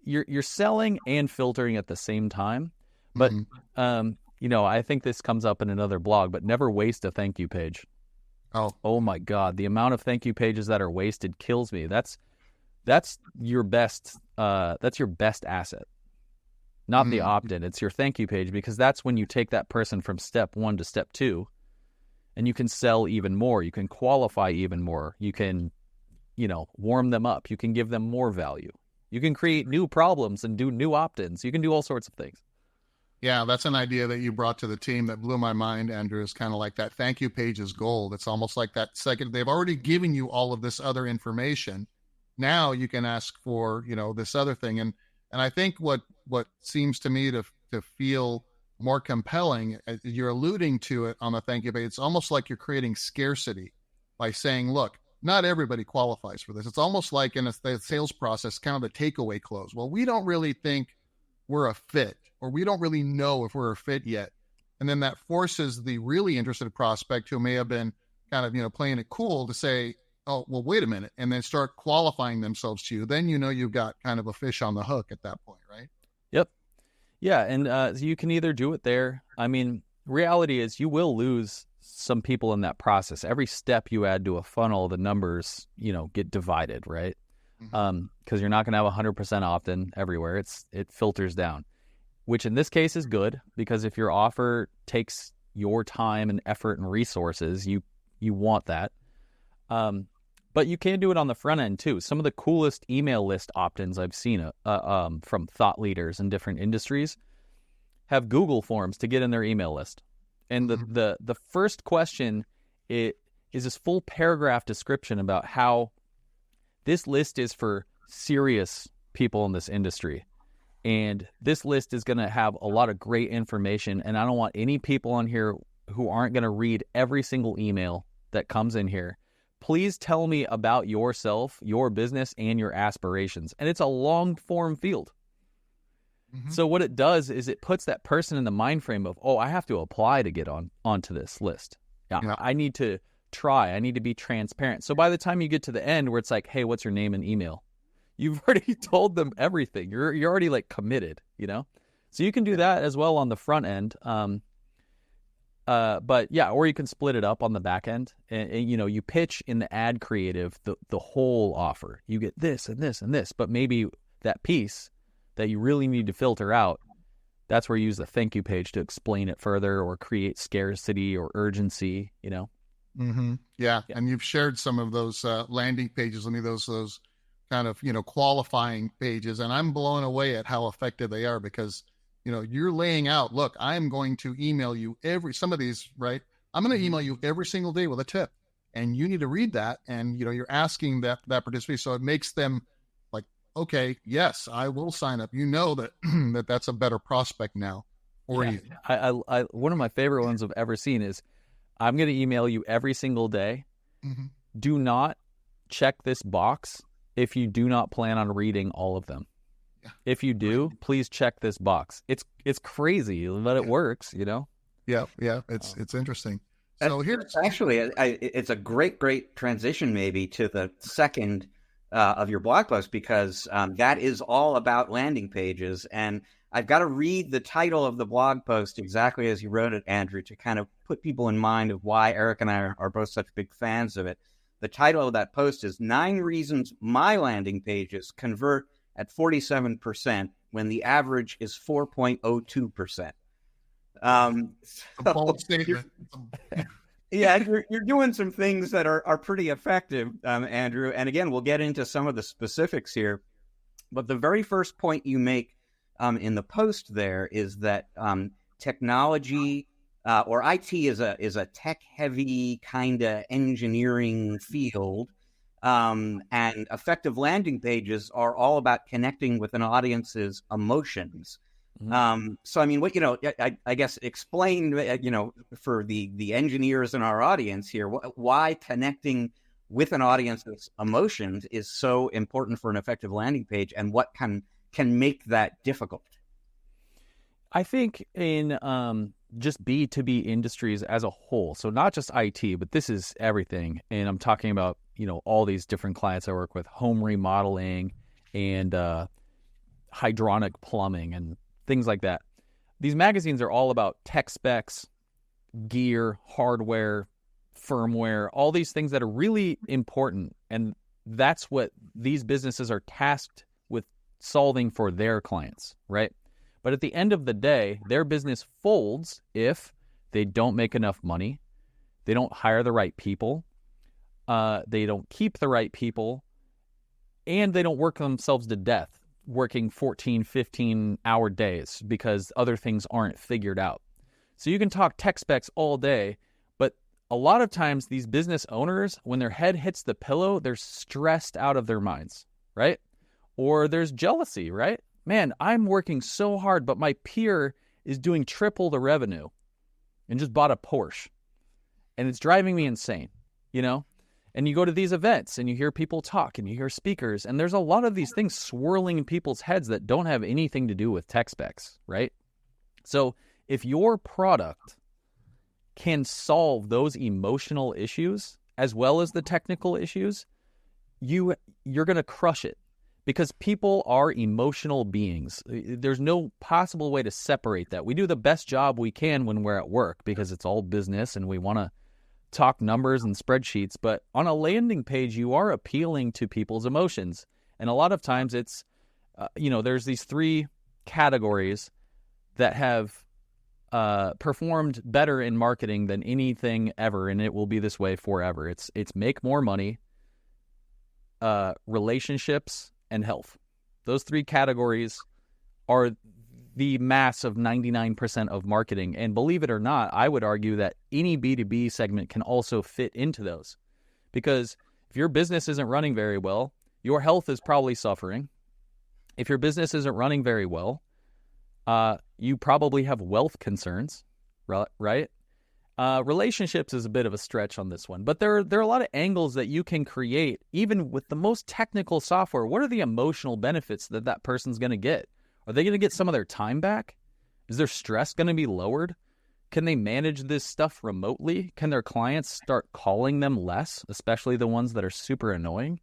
you're selling and filtering at the same time. But, I think this comes up in another blog, but never waste a thank you page. Oh my God. The amount of thank you pages that are wasted kills me. That's your best asset. Not the opt-in. It's your thank you page, because that's when you take that person from step 1 to step 2, and you can sell even more. You can qualify even more. You can, warm them up. You can give them more value. You can create new problems and do new opt-ins. You can do all sorts of things. Yeah, that's an idea that you brought to the team that blew my mind, Andrew. Is kind of like that thank you page is gold. It's almost like that second. They've already given you all of this other information. Now you can ask for, this other thing. And I think what seems to me to feel more compelling, as you're alluding to it on the thank you page, it's almost like you're creating scarcity by saying, look, not everybody qualifies for this. It's almost like in a sales process, kind of a takeaway close. Well, we don't really think we're a fit, or we don't really know if we're a fit yet. And then that forces the really interested prospect, who may have been kind of, playing it cool, to say, oh, well, wait a minute, and then start qualifying themselves to you. Then you've got kind of a fish on the hook at that point, right? Yep. Yeah, and so you can either do it there. I mean, reality is you will lose some people in that process. Every step you add to a funnel, the numbers, get divided, right? Because you're not going to have 100% opt-in everywhere. It filters down, which in this case is good, because if your offer takes your time and effort and resources, you want that. But you can do it on the front end too. Some of the coolest email list opt-ins I've seen from thought leaders in different industries have Google Forms to get in their email list. And the first question is this full paragraph description about how this list is for serious people in this industry. And this list is going to have a lot of great information. And I don't want any people on here who aren't going to read every single email that comes in here. Please tell me about yourself, your business, and your aspirations. And it's a long form field. So what it does is it puts that person in the mind frame of, I have to apply to get onto this list. Yeah. I need to try. I need to be transparent. So by the time you get to the end where it's like, hey, what's your name and email? You've already told them everything. You're already like committed, So you can do that as well on the front end. But yeah, or you can split it up on the back end, and you pitch in the ad creative the whole offer. You get this and this and this, but maybe that piece that you really need to filter out, that's where you use the thank you page to explain it further or create scarcity or urgency. Yeah, and you've shared some of those landing pages. those kind of qualifying pages, and I'm blown away at how effective they are, because you're laying out, look, I'm going to email you some of these, right? I'm going to email you every single day with a tip, and you need to read that. And, you're asking that participant. So it makes them like, okay, yes, I will sign up. That that's a better prospect now for you. I one of my favorite ones I've ever seen is, I'm going to email you every single day. Do not check this box if you do not plan on reading all of them. If you do, please check this box. It's crazy, but it works, Yeah, it's interesting. So here's actually, it's a great transition maybe to the second of your blog post, because that is all about landing pages. And I've got to read the title of the blog post exactly as you wrote it, Andrew, to kind of put people in mind of why Eric and I are both such big fans of it. The title of that post is 9 Reasons My Landing Pages Convert at 47% when the average is 4.02%. A bold statement. Yeah, you're doing some things that are pretty effective, Andrew. And again, we'll get into some of the specifics here. But the very first point you make in the post there is that technology or IT is a tech-heavy kind of engineering field, and effective landing pages are all about connecting with an audience's emotions. So, I mean, I guess explain, for the engineers in our audience here, why connecting with an audience's emotions is so important for an effective landing page, and what can make that difficult. I think in just B2B industries as a whole, so not just IT, but this is everything. And I'm talking about, all these different clients I work with, home remodeling and hydronic plumbing and things like that. These magazines are all about tech specs, gear, hardware, firmware, all these things that are really important. And that's what these businesses are tasked with solving for their clients, right? But at the end of the day, their business folds if they don't make enough money, they don't hire the right people, they don't keep the right people, and they don't work themselves to death, working 14, 15-hour days because other things aren't figured out. So you can talk tech specs all day, but a lot of times these business owners, when their head hits the pillow, they're stressed out of their minds, right? Or there's jealousy, right? Man, I'm working so hard, but my peer is doing triple the revenue and just bought a Porsche. And it's driving me insane, And you go to these events and you hear people talk and you hear speakers, and there's a lot of these things swirling in people's heads that don't have anything to do with tech specs, right? So if your product can solve those emotional issues as well as the technical issues, you're going to crush it, because people are emotional beings. There's no possible way to separate that. We do the best job we can when we're at work because it's all business and we want to talk numbers and spreadsheets, but on a landing page, you are appealing to people's emotions. And a lot of times it's, there's these 3 categories that have performed better in marketing than anything ever, and it will be this way forever. It's make more money, relationships, and health. Those 3 categories are the mass of 99% of marketing. And believe it or not, I would argue that any B2B segment can also fit into those. Because if your business isn't running very well, your health is probably suffering. If your business isn't running very well, you probably have wealth concerns, right? Relationships is a bit of a stretch on this one, but there are a lot of angles that you can create, even with the most technical software. What are the emotional benefits that person's going to get? Are they going to get some of their time back? Is their stress going to be lowered? Can they manage this stuff remotely? Can their clients start calling them less, especially the ones that are super annoying?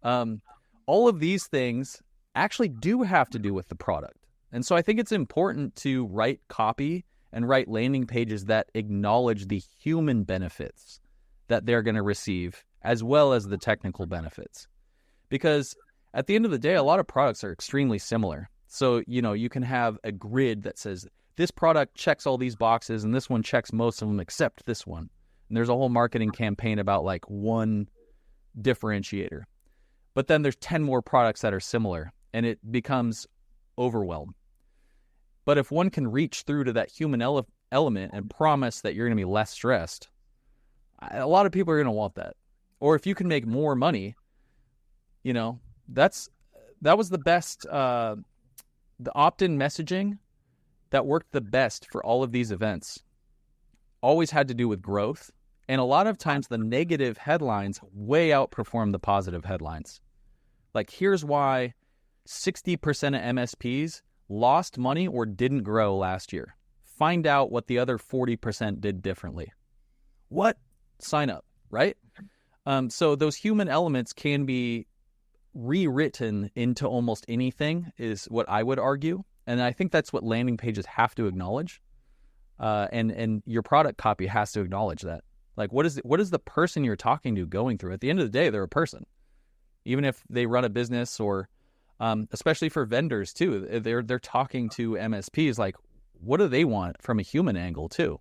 All of these things actually do have to do with the product. And so I think it's important to write copy and write landing pages that acknowledge the human benefits that they're going to receive, as well as the technical benefits. Because at the end of the day, a lot of products are extremely similar. So, you can have a grid that says, this product checks all these boxes, and this one checks most of them except this one. And there's a whole marketing campaign about like one differentiator. But then there's 10 more products that are similar, and it becomes overwhelmed. But if one can reach through to that human element and promise that you're going to be less stressed, a lot of people are going to want that. Or if you can make more money, that was the best, the opt-in messaging that worked the best for all of these events always had to do with growth. And a lot of times the negative headlines way outperform the positive headlines. Like, here's why 60% of MSPs lost money or didn't grow last year. Find out what the other 40% did differently. What? Sign up, right? So those human elements can be rewritten into almost anything, is what I would argue. And I think that's what landing pages have to acknowledge. And your product copy has to acknowledge that. Like, what is the person you're talking to going through? At the end of the day, they're a person. Even if they run a business, or especially for vendors too, they're talking to MSPs. Like, what do they want from a human angle too?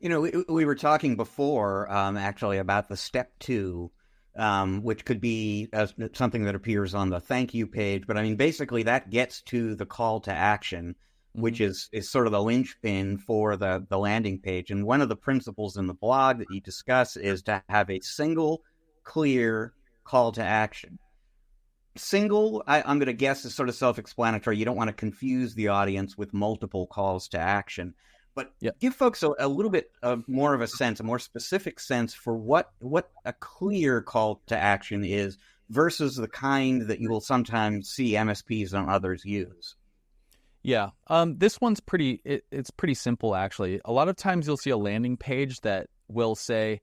We were talking before, actually, about the step 2, which could be something that appears on the thank you page. But I mean, basically, that gets to the call to action, which is sort of the linchpin for the landing page. And one of the principles in the blog that you discuss is to have a single, clear call to action. Single, I'm going to guess, is sort of self-explanatory. You don't want to confuse the audience with multiple calls to action. But give folks a little bit of more of a sense, a more specific sense for what a clear call to action is versus the kind that you will sometimes see MSPs and others use. Yeah, this one's it's pretty simple, actually. A lot of times you'll see a landing page that will say,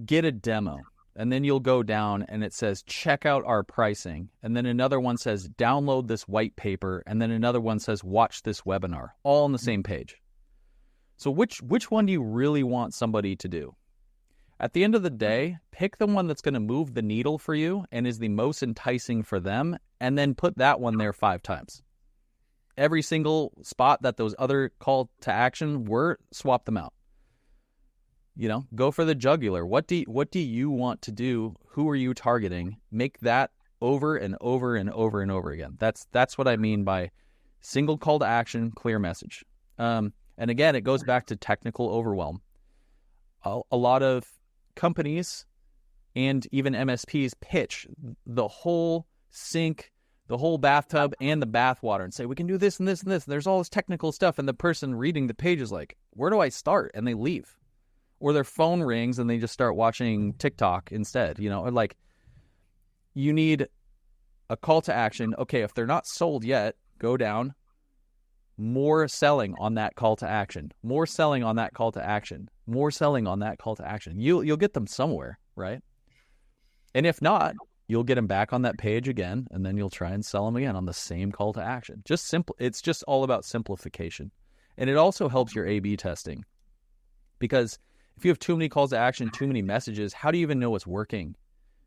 get a demo. And then you'll go down and it says, check out our pricing. And then another one says, download this white paper. And then another one says, watch this webinar, all on the same page. So which one do you really want somebody to do? At the end of the day, pick the one that's going to move the needle for you and is the most enticing for them, and then put that one there 5 times. Every single spot that those other call to action were, swap them out. Go for the jugular. What do you want to do? Who are you targeting? Make that over and over and over and over again. That's what I mean by single call to action, clear message. And again, it goes back to technical overwhelm. A lot of companies and even MSPs pitch the whole sink, the whole bathtub, and the bathwater and say, we can do this and this and this. And there's all this technical stuff. And the person reading the page is like, where do I start? And they leave. Or their phone rings and they just start watching TikTok instead. Or like, you need a call to action. Okay, if they're not sold yet, go down. More selling on that call to action. More selling on that call to action. More selling on that call to action. You'll get them somewhere, right? And if not, you'll get them back on that page again, and then you'll try and sell them again on the same call to action. Just simple. It's just all about simplification. And it also helps your A/B testing. Because if you have too many calls to action, too many messages, how do you even know what's working?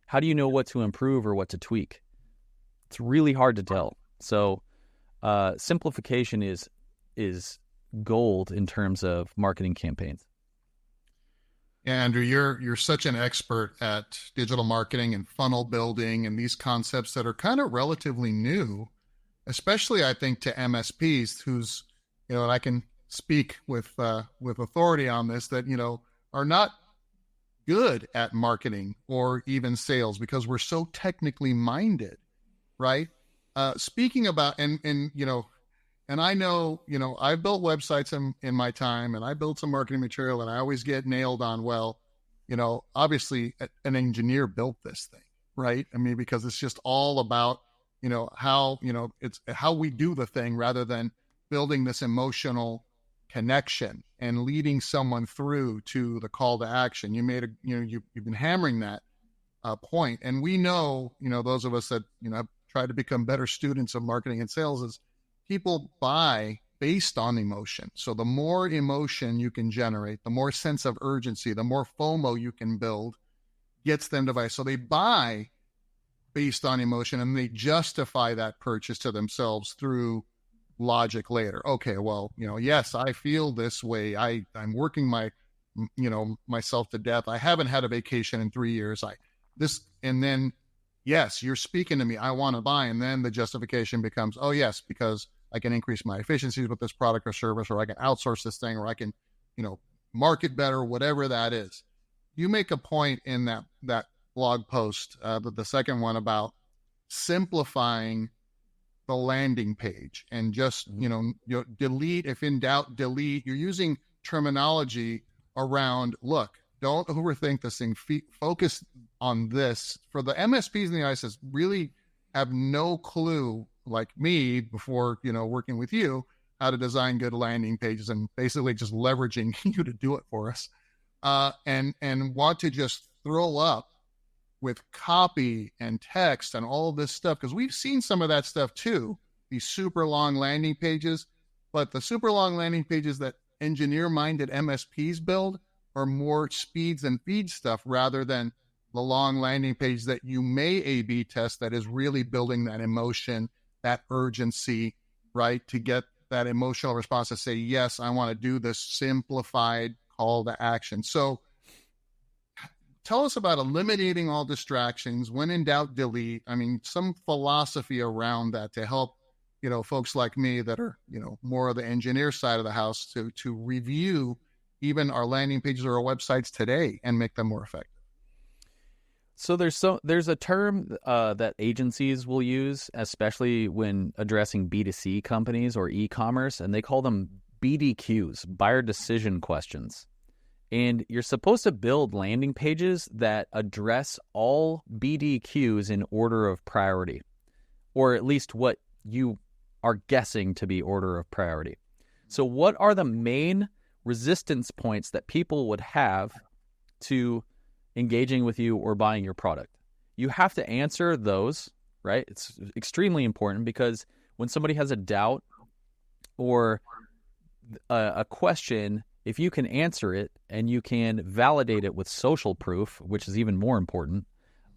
How do you know what to improve or what to tweak? It's really hard to tell. So simplification is gold in terms of marketing campaigns. Yeah, Andrew, you're such an expert at digital marketing and funnel building and these concepts that are kind of relatively new, especially I think to MSPs who's, and I can speak with authority on this, that, are not good at marketing or even sales because we're so technically minded, right? Speaking about, and I know, I've built websites in my time, and I built some marketing material, and I always get nailed on, obviously an engineer built this thing, right? I mean, because it's just all about, how, it's how we do the thing rather than building this emotional connection and leading someone through to the call to action. You made you've been hammering that point. And we know, those of us that, have tried to become better students of marketing and sales, is people buy based on emotion. So the more emotion you can generate, the more sense of urgency, the more FOMO you can build, gets them to buy. So they buy based on emotion, and they justify that purchase to themselves through logic later. Okay, well, yes, I feel this way. I'm working myself to death. I haven't had a vacation in 3 years. And then, yes, you're speaking to me. I want to buy. And then the justification becomes, oh yes, because I can increase my efficiencies with this product or service, or I can outsource this thing, or I can, market better, whatever that is. You make a point in that blog post, the second one, about simplifying the landing page and just, delete, if in doubt, delete. You're using terminology around, look, don't overthink this thing. Focus on this. For the MSPs in the ISS, really have no clue, like me, before, working with you, how to design good landing pages, and basically just leveraging you to do it for us, and want to just throw up with copy and text and all of this stuff, because we've seen some of that stuff too, these super long landing pages, but the super long landing pages that engineer-minded MSPs build are more speeds and feed stuff rather than the long landing page that you may A/B test that is really building that emotion, that urgency, right? To get that emotional response to say, yes, I want to do this simplified call to action. So tell us about eliminating all distractions. When in doubt, delete. I mean, some philosophy around that to help, folks like me that are, more of the engineer side of the house to review even our landing pages or our websites today and make them more effective. So there's a term that agencies will use, especially when addressing B2C companies or e-commerce, and they call them BDQs, buyer decision questions. And you're supposed to build landing pages that address all BDQs in order of priority, or at least what you are guessing to be order of priority. So what are the main resistance points that people would have to engaging with you or buying your product? You have to answer those, right? It's extremely important because when somebody has a doubt or a question, if you can answer it and you can validate it with social proof, which is even more important,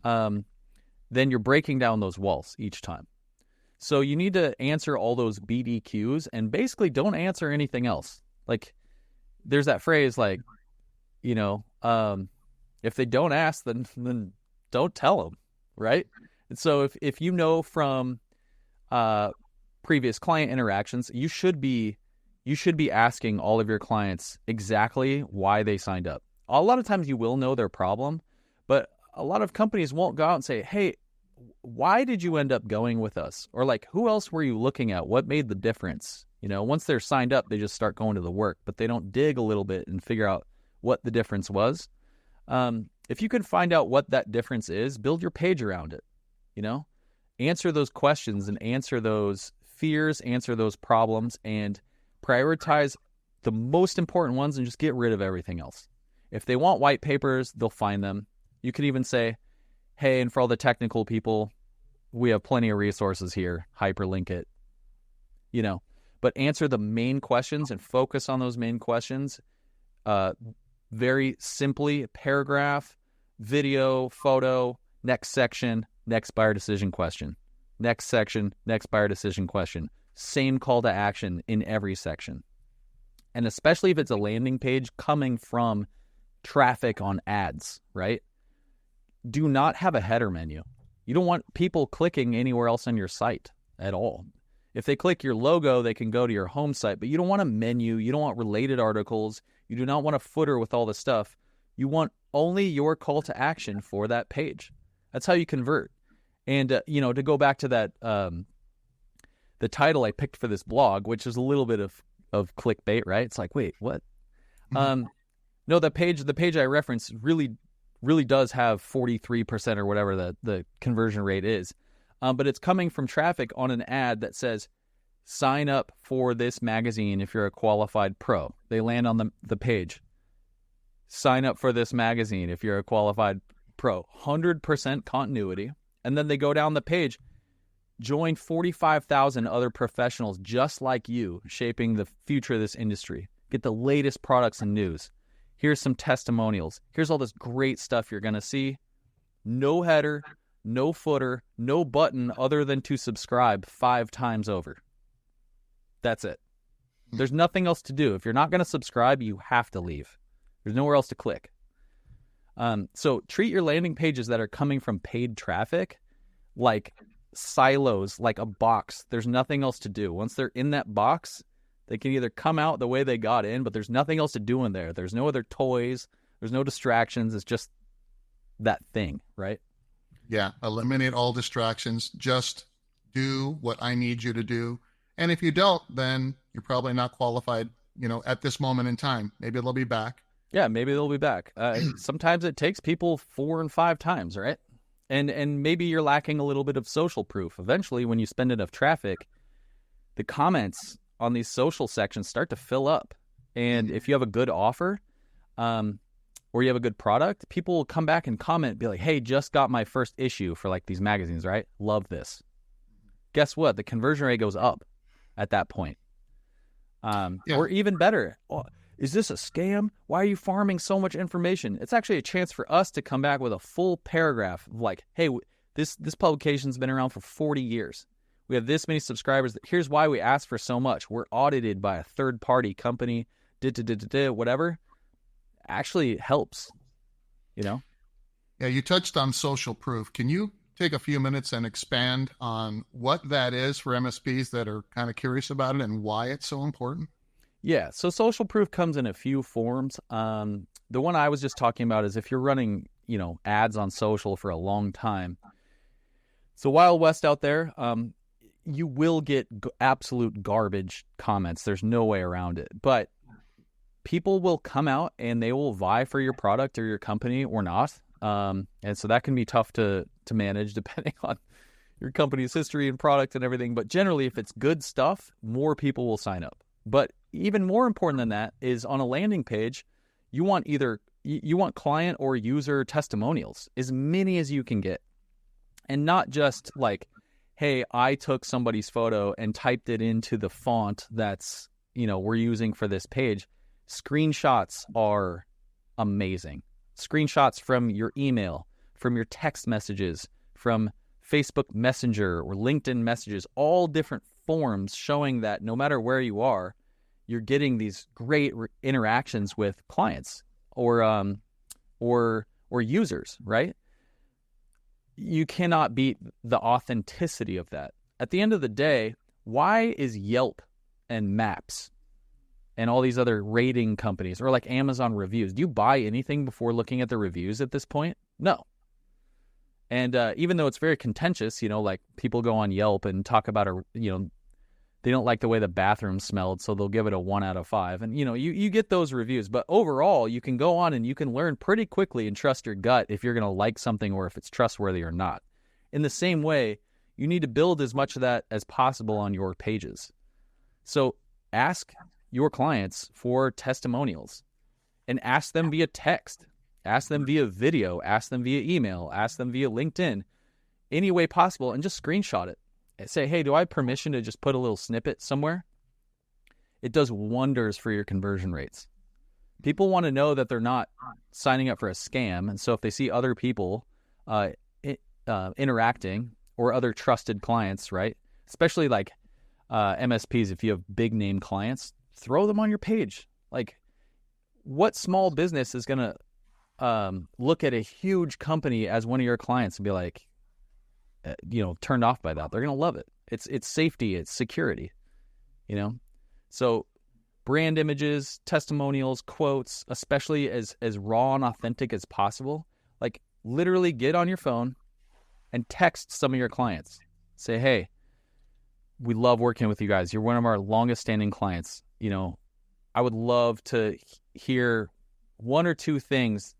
then you're breaking down those walls each time. So you need to answer all those BDQs and basically don't answer anything else. Like there's that phrase like, if they don't ask, then don't tell them, right? And so if you know from previous client interactions, you should be asking all of your clients exactly why they signed up. A lot of times you will know their problem, but a lot of companies won't go out and say, hey, why did you end up going with us? Or like, who else were you looking at? What made the difference? Once they're signed up, they just start going to the work, but they don't dig a little bit and figure out what the difference was. If you can find out what that difference is, build your page around it, answer those questions and answer those fears, answer those problems, and prioritize the most important ones and just get rid of everything else. If they want white papers, they'll find them. You could even say, hey, and for all the technical people, we have plenty of resources here, hyperlink it, but answer the main questions and focus on those main questions. Very simply, paragraph, video, photo, next section, next buyer decision question. Next section, next buyer decision question. Same call to action in every section. And especially if it's a landing page coming from traffic on ads, right? Do not have a header menu. You don't want people clicking anywhere else on your site at all. If they click your logo, they can go to your home site, but you don't want a menu. You don't want related articles. You do not want a footer with all the stuff. You want only your call to action for that page. That's how you convert. And, to go back to that, the title I picked for this blog, which is a little bit of clickbait, right? It's like, wait, what? No, the page I referenced really does have 43% or whatever the conversion rate is. But it's coming from traffic on an ad that says, sign up for this magazine if you're a qualified pro. They land on the page. Sign up for this magazine if you're a qualified pro. 100% continuity. And then they go down the page. Join 45,000 other professionals just like you shaping the future of this industry. Get the latest products and news. Here's some testimonials. Here's all this great stuff you're going to see. No header, no footer, no button other than to subscribe 5 times over. That's it. There's nothing else to do. If you're not going to subscribe, you have to leave. There's nowhere else to click. So treat your landing pages that are coming from paid traffic like silos, like a box. There's nothing else to do. Once they're in that box, they can either come out the way they got in, but there's nothing else to do in there. There's no other toys. There's no distractions. It's just that thing, right? Yeah. Eliminate all distractions. Just do what I need you to do. And if you don't, then you're probably not qualified, at this moment in time. Maybe they'll be back. Yeah, maybe they'll be back. Sometimes it takes people 4 and 5 times, right? And maybe you're lacking a little bit of social proof. Eventually, when you spend enough traffic, the comments on these social sections start to fill up. And if you have a good offer, or you have a good product, people will come back and comment, be like, hey, just got my first issue for like these magazines, right? Love this. Guess what? The conversion rate goes up at that point. Or even better, is this a scam? Why are you farming so much information? It's actually a chance for us to come back with a full paragraph of like, hey, this publication's been around for 40 years. We have this many subscribers. Here's why we asked for so much. We're audited by a third-party company, whatever. Actually helps, you know? Yeah, you touched on social proof. Can you take a few minutes and expand on what that is for MSPs that are kind of curious about it and why it's so important? Yeah, so social proof comes in a few forms. The one I was just talking about is if you're running, ads on social for a long time. It's the Wild West out there. You will get absolute garbage comments. There's no way around it. But people will come out and they will vie for your product or your company or not. And so that can be tough to manage depending on your company's history and product and everything. But generally, if it's good stuff, more people will sign up. But even more important than that is on a landing page, you want client or user testimonials, as many as you can get. And not just like, hey, I took somebody's photo and typed it into the font that's, we're using for this page. Screenshots are amazing. Screenshots from your email, from your text messages, from Facebook Messenger or LinkedIn messages, all different forms showing that no matter where you are, you're getting these great interactions with clients or users, right? You cannot beat the authenticity of that. At the end of the day, why is Yelp and Maps and all these other rating companies or like Amazon reviews, do you buy anything before looking at the reviews at this point? No. And even though it's very contentious, like people go on Yelp and talk about they don't like the way the bathroom smelled, so they'll give it a 1 out of 5. And, you get those reviews. But overall, you can go on and you can learn pretty quickly and trust your gut if you're going to like something or if it's trustworthy or not. In the same way, you need to build as much of that as possible on your pages. So ask your clients for testimonials and ask them via text, ask them via video, ask them via email, ask them via LinkedIn, any way possible, and just screenshot it. Say, hey, do I have permission to just put a little snippet somewhere? It does wonders for your conversion rates. People want to know that they're not signing up for a scam. And so if they see other people interacting or other trusted clients, right? Especially like MSPs, if you have big name clients, throw them on your page. Like, what small business is going to look at a huge company as one of your clients and be like, turned off by that? They're going to love it. It's safety, it's security, So brand images, testimonials, quotes, especially as raw and authentic as possible. Like, literally get on your phone and text some of your clients. Say, hey, we love working with you guys. You're one of our longest standing clients. I would love to hear 1 or 2 things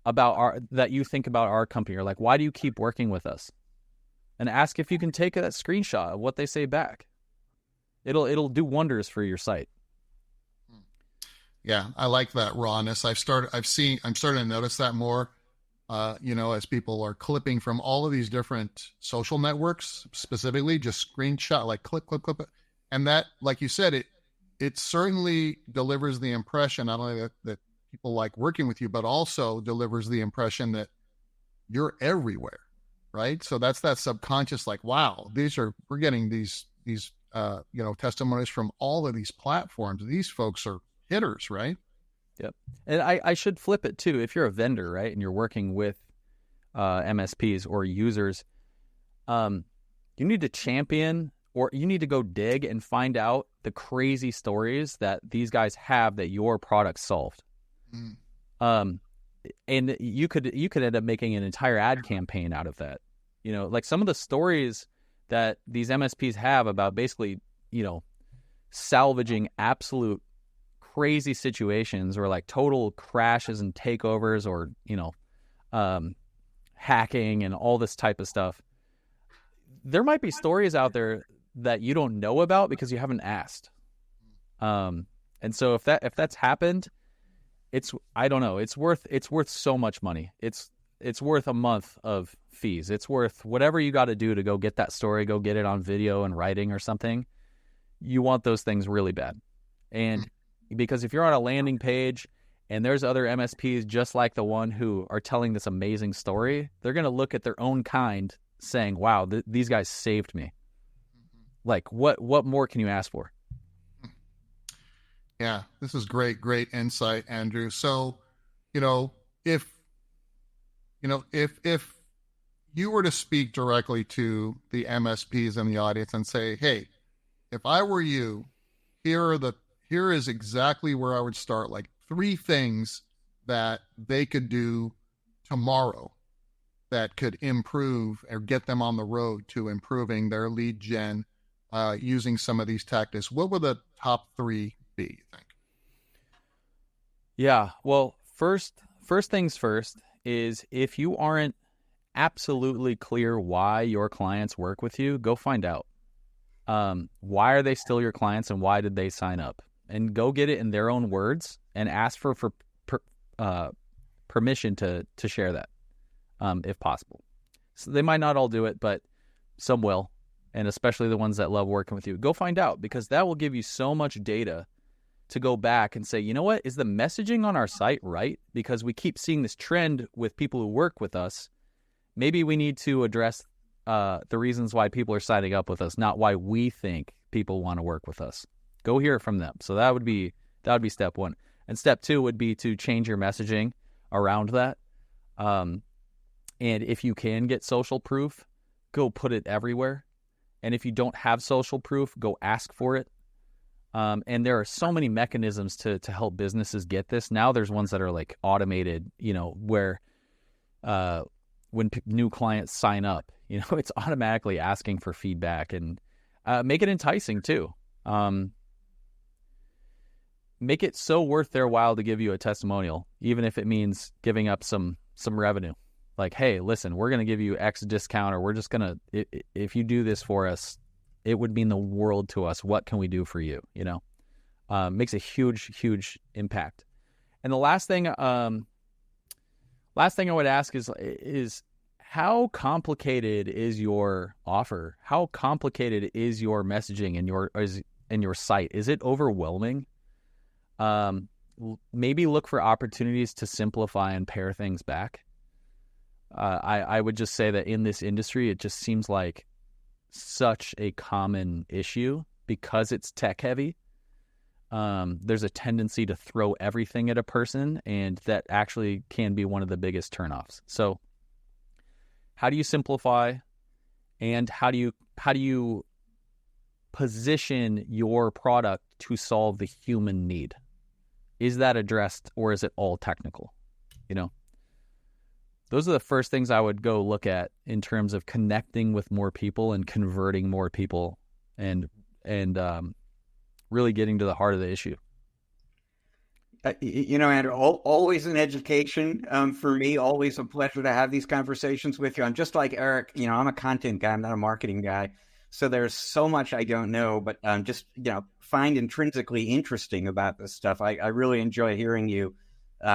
that you think about our company, or like, why do you keep working with us? And ask if you can take that screenshot of what they say back. It'll do wonders for your site. Yeah, I like that rawness. I'm starting to notice that more, as people are clipping from all of these different social networks, specifically just screenshot, like clip. And that, like you said, it certainly delivers the impression, not only that people like working with you, but also delivers the impression that you're everywhere. Right. So that's that subconscious, like, wow, we're getting these testimonies from all of these platforms. These folks are hitters, right? Yep. And I should flip it too. If you're a vendor, right, and you're working with MSPs or users, you need to champion, or you need to go dig and find out the crazy stories that these guys have that your product solved. And you could end up making an entire ad campaign out of that. Like some of the stories that these MSPs have about basically, salvaging absolute crazy situations, or like total crashes and takeovers, or, hacking and all this type of stuff. There might be stories out there that you don't know about because you haven't asked. And so if that's happened, I don't know. It's worth so much money. It's worth a month of fees. It's worth whatever you got to do to go get that story, go get it on video and writing or something. You want those things really bad. And because if you're on a landing page and there's other MSPs just like the one who are telling this amazing story, they're going to look at their own kind saying, wow, these guys saved me. Like what more can you ask for? Yeah, this is great insight, Andrew. So, if you were to speak directly to the MSPs in the audience and say, hey, if I were you, here is exactly where I would start, like 3 things that they could do tomorrow that could improve or get them on the road to improving their lead gen using some of these tactics. What would the top 3 be, you think? Yeah, well, first things first is if you aren't absolutely clear why your clients work with you, go find out. Why are they still your clients and why did they sign up? And go get it in their own words and ask for permission to share that, if possible. So they might not all do it, but some will, and especially the ones that love working with you. Go find out, because that will give you so much data to go back and say, you know what, is the messaging on our site right? Because we keep seeing this trend with people who work with us. Maybe we need to address the reasons why people are signing up with us, not why we think people want to work with us. Go hear it from them. So that would be step 1. And step 2 would be to change your messaging around that. And if you can get social proof, go put it everywhere. And if you don't have social proof, go ask for it. And there are so many mechanisms to help businesses get this. Now there's ones that are like automated, where when new clients sign up, it's automatically asking for feedback, and make it enticing too. Make it so worth their while to give you a testimonial, even if it means giving up some revenue. Like, hey, listen, we're going to give you X discount, or we're just going to, if you do this for us, it would mean the world to us. What can we do for you? Makes a huge impact. And the last thing I would ask is how complicated is your offer? How complicated is your messaging and your site? Is it overwhelming? Maybe look for opportunities to simplify and pare things back. I would just say that in this industry, it just seems like such a common issue because it's tech heavy. There's a tendency to throw everything at a person, and that actually can be one of the biggest turnoffs. So how do you simplify, and how do you position your product to solve the human need? Is that addressed, or is it all technical? Those are the first things I would go look at in terms of connecting with more people and converting more people, and really getting to the heart of the issue. Andrew, always an education for me. Always a pleasure to have these conversations with you. I'm just like Eric. I'm a content guy. I'm not a marketing guy. So there's so much I don't know, but just find intrinsically interesting about this stuff. I really enjoy hearing you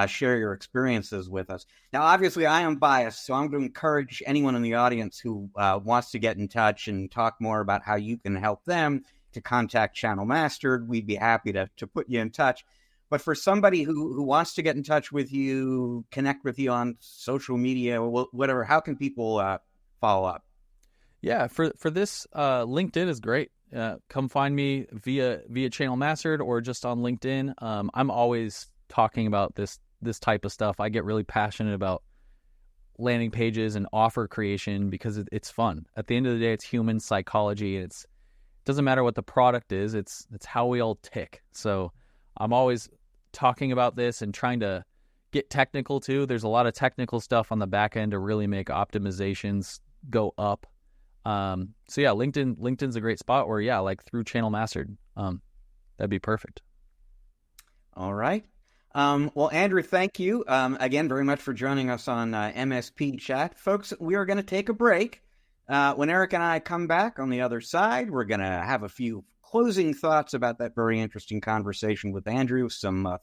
share your experiences with us. Now, obviously, I am biased, so I'm going to encourage anyone in the audience who wants to get in touch and talk more about how you can help them to contact Channel Mastered. We'd be happy to put you in touch. But for somebody who wants to get in touch with you, connect with you on social media, or whatever, how can people follow up? Yeah, for this, LinkedIn is great. Come find me via Channel Mastered or just on LinkedIn. I'm always talking about this type of stuff. I get really passionate about landing pages and offer creation because it's fun. At the end of the day, it's human psychology. It doesn't matter what the product is. It's how we all tick. So I'm always talking about this and trying to get technical too. There's a lot of technical stuff on the back end to really make optimizations go up. So yeah, LinkedIn's a great spot, or like through Channel Mastered. That'd be perfect. All right. Well, Andrew, thank you again very much for joining us on MSP Chat. Folks, we are going to take a break. When Eric and I come back on the other side, we're going to have a few closing thoughts about that very interesting conversation with Andrew, some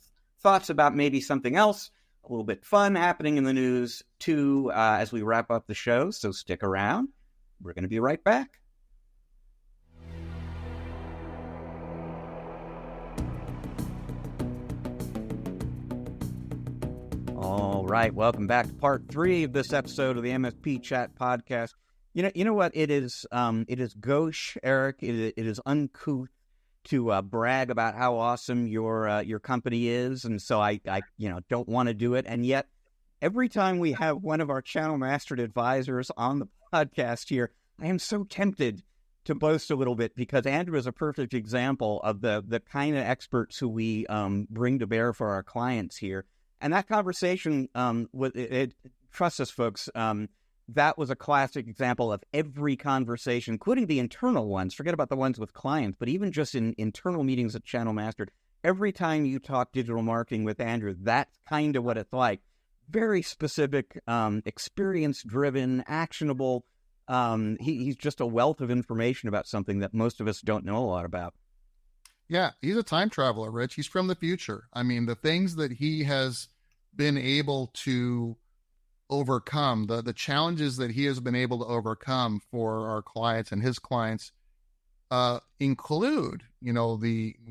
thoughts about maybe something else, a little bit fun happening in the news, too, as we wrap up the show. So stick around. We're going to be right back. All right, welcome back to part 3 of this episode of the MSP Chat podcast. You know what? It is gauche, Eric. It is uncouth to brag about how awesome your company is, and so I don't want to do it. And yet, every time we have one of our channel mastered advisors on the podcast here, I am so tempted to boast a little bit, because Andrew is a perfect example of the kind of experts who we bring to bear for our clients here. And that conversation, trust us, folks, that was a classic example of every conversation, including the internal ones. Forget about the ones with clients, but even just in internal meetings at Channel Master, every time you talk digital marketing with Andrew, that's kind of what it's like. Very specific, experience-driven, actionable. He's just a wealth of information about something that most of us don't know a lot about. Yeah, he's a time traveler, Rich. He's from the future. I mean, the things that he has been able to overcome, the challenges that he has been able to overcome for our clients and his clients include, the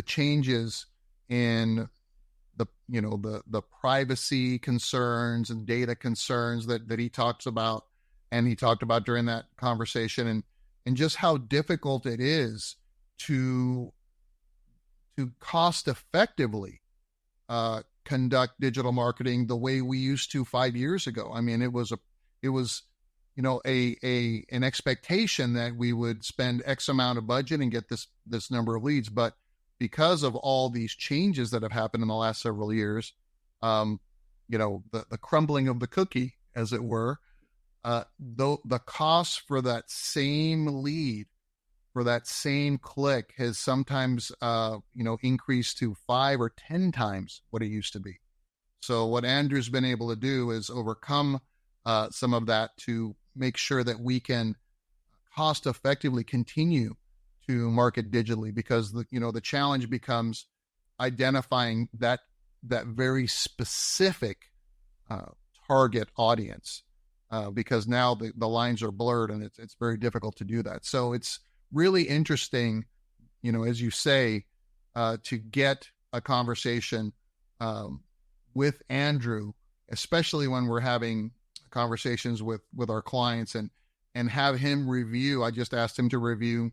changes in the privacy concerns and data concerns that he talks about, and he talked about during that conversation, and just how difficult it is to cost effectively conduct digital marketing the way we used to 5 years ago. I mean, it was an expectation that we would spend X amount of budget and get this number of leads, but because of all these changes that have happened in the last several years, the crumbling of the cookie, as it were, the cost for that same lead, for that same click, has sometimes, increased to 5 or 10 times what it used to be. So what Andrew's been able to do is overcome some of that to make sure that we can cost effectively continue to market digitally, because the challenge becomes identifying that very specific target audience, because now the lines are blurred and it's very difficult to do that. So it's really interesting, as you say, to get a conversation with Andrew, especially when we're having conversations with our clients, and have him review. I just asked him to review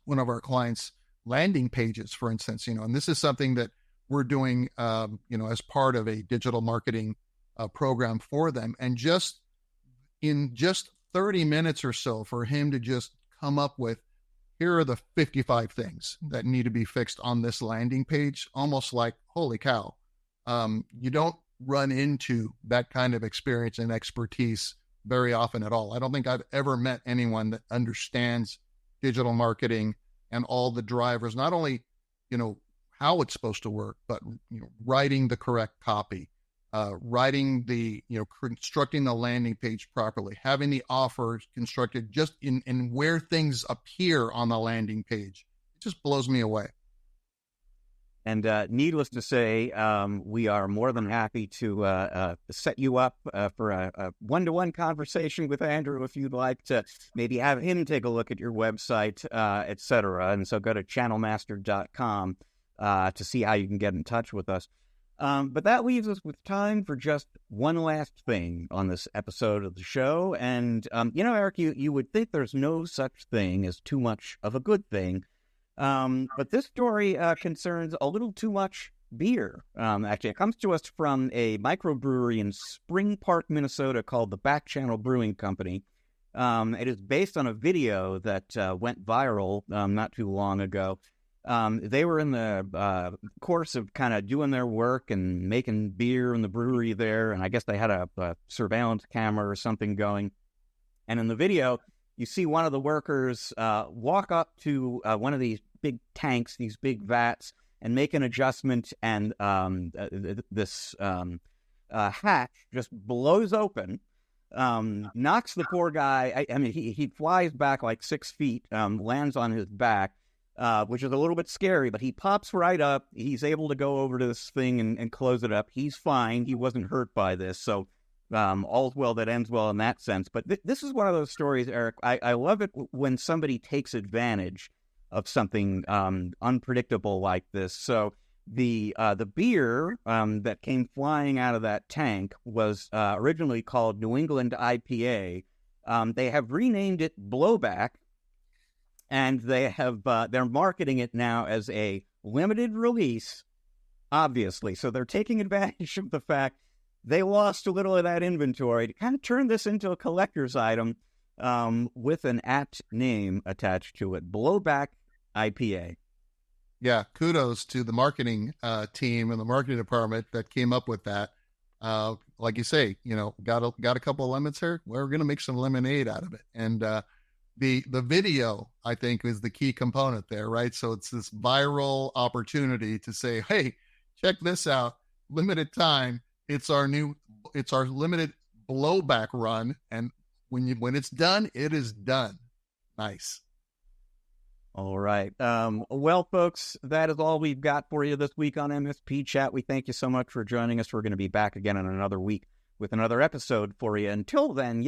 one of our clients' landing pages, for instance, and this is something that we're doing, as part of a digital marketing program for them. And just 30 minutes or so, for him to just come up with, here are the 55 things that need to be fixed on this landing page. Almost like, holy cow. You don't run into that kind of experience and expertise very often at all. I don't think I've ever met anyone that understands digital marketing and all the drivers, not only, how it's supposed to work, but, writing the correct copy, writing constructing the landing page properly, having the offers constructed just in where things appear on the landing page. It just blows me away. And needless to say, we are more than happy to set you up for a one-to-one conversation with Andrew if you'd like to maybe have him take a look at your website, et cetera. And so go to channelmaster.com to see how you can get in touch with us. But that leaves us with time for just one last thing on this episode of the show. And, Eric, you would think there's no such thing as too much of a good thing. But this story concerns a little too much beer. Actually, it comes to us from a microbrewery in Spring Park, Minnesota called the Back Channel Brewing Company. It is based on a video that went viral not too long ago. They were in the course of kind of doing their work and making beer in the brewery there, and I guess they had a surveillance camera or something going. And in the video, you see one of the workers walk up to one of these big tanks, these big vats, and make an adjustment, and this hatch just blows open, knocks the poor guy. I mean, he flies back like 6 feet, lands on his back, which is a little bit scary, but he pops right up. He's able to go over to this thing and close it up. He's fine. He wasn't hurt by this. So all's well that ends well in that sense. But this is one of those stories, Eric. I love it when somebody takes advantage of something unpredictable like this. So the beer that came flying out of that tank was originally called New England IPA. They have renamed it Blowback, and they're marketing it now as a limited release, obviously. So they're taking advantage of the fact they lost a little of that inventory to kind of turn this into a collector's item with an apt name attached to it, Blowback IPA. Yeah, kudos to the marketing team and the marketing department that came up with that. Like you say, got a couple of lemons here. We're going to make some lemonade out of it. And the video, I think, is the key component there, right? So it's this viral opportunity to say, hey, check this out. Limited time. It's our limited Blowback run. And when it's done, it is done. Nice. All right. Well, folks, that is all we've got for you this week on MSP Chat. We thank you so much for joining us. We're going to be back again in another week with another episode for you. Until then,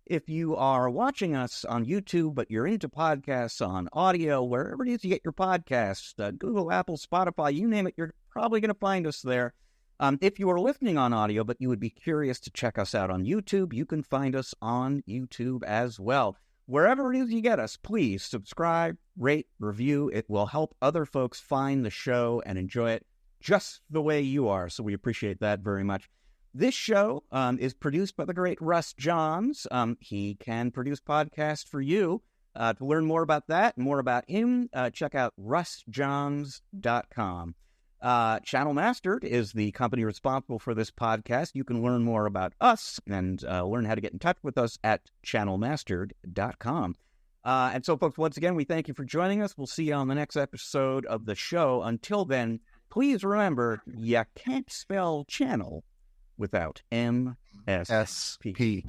if you are watching us on YouTube, but you're into podcasts on audio, wherever it is you get your podcasts, Google, Apple, Spotify, you name it, you're probably going to find us there. If you are listening on audio, but you would be curious to check us out on YouTube, you can find us on YouTube as well. Wherever it is you get us, please subscribe, rate, review. It will help other folks find the show and enjoy it just the way you are. So we appreciate that very much. This show is produced by the great Russ Johns. He can produce podcasts for you. To learn more about that and more about him, check out russjohns.com. Channel Mastered is the company responsible for this podcast. You can learn more about us and learn how to get in touch with us at channelmastered.com. And so, folks, once again, we thank you for joining us. We'll see you on the next episode of the show. Until then, please remember, you can't spell channel without MSP.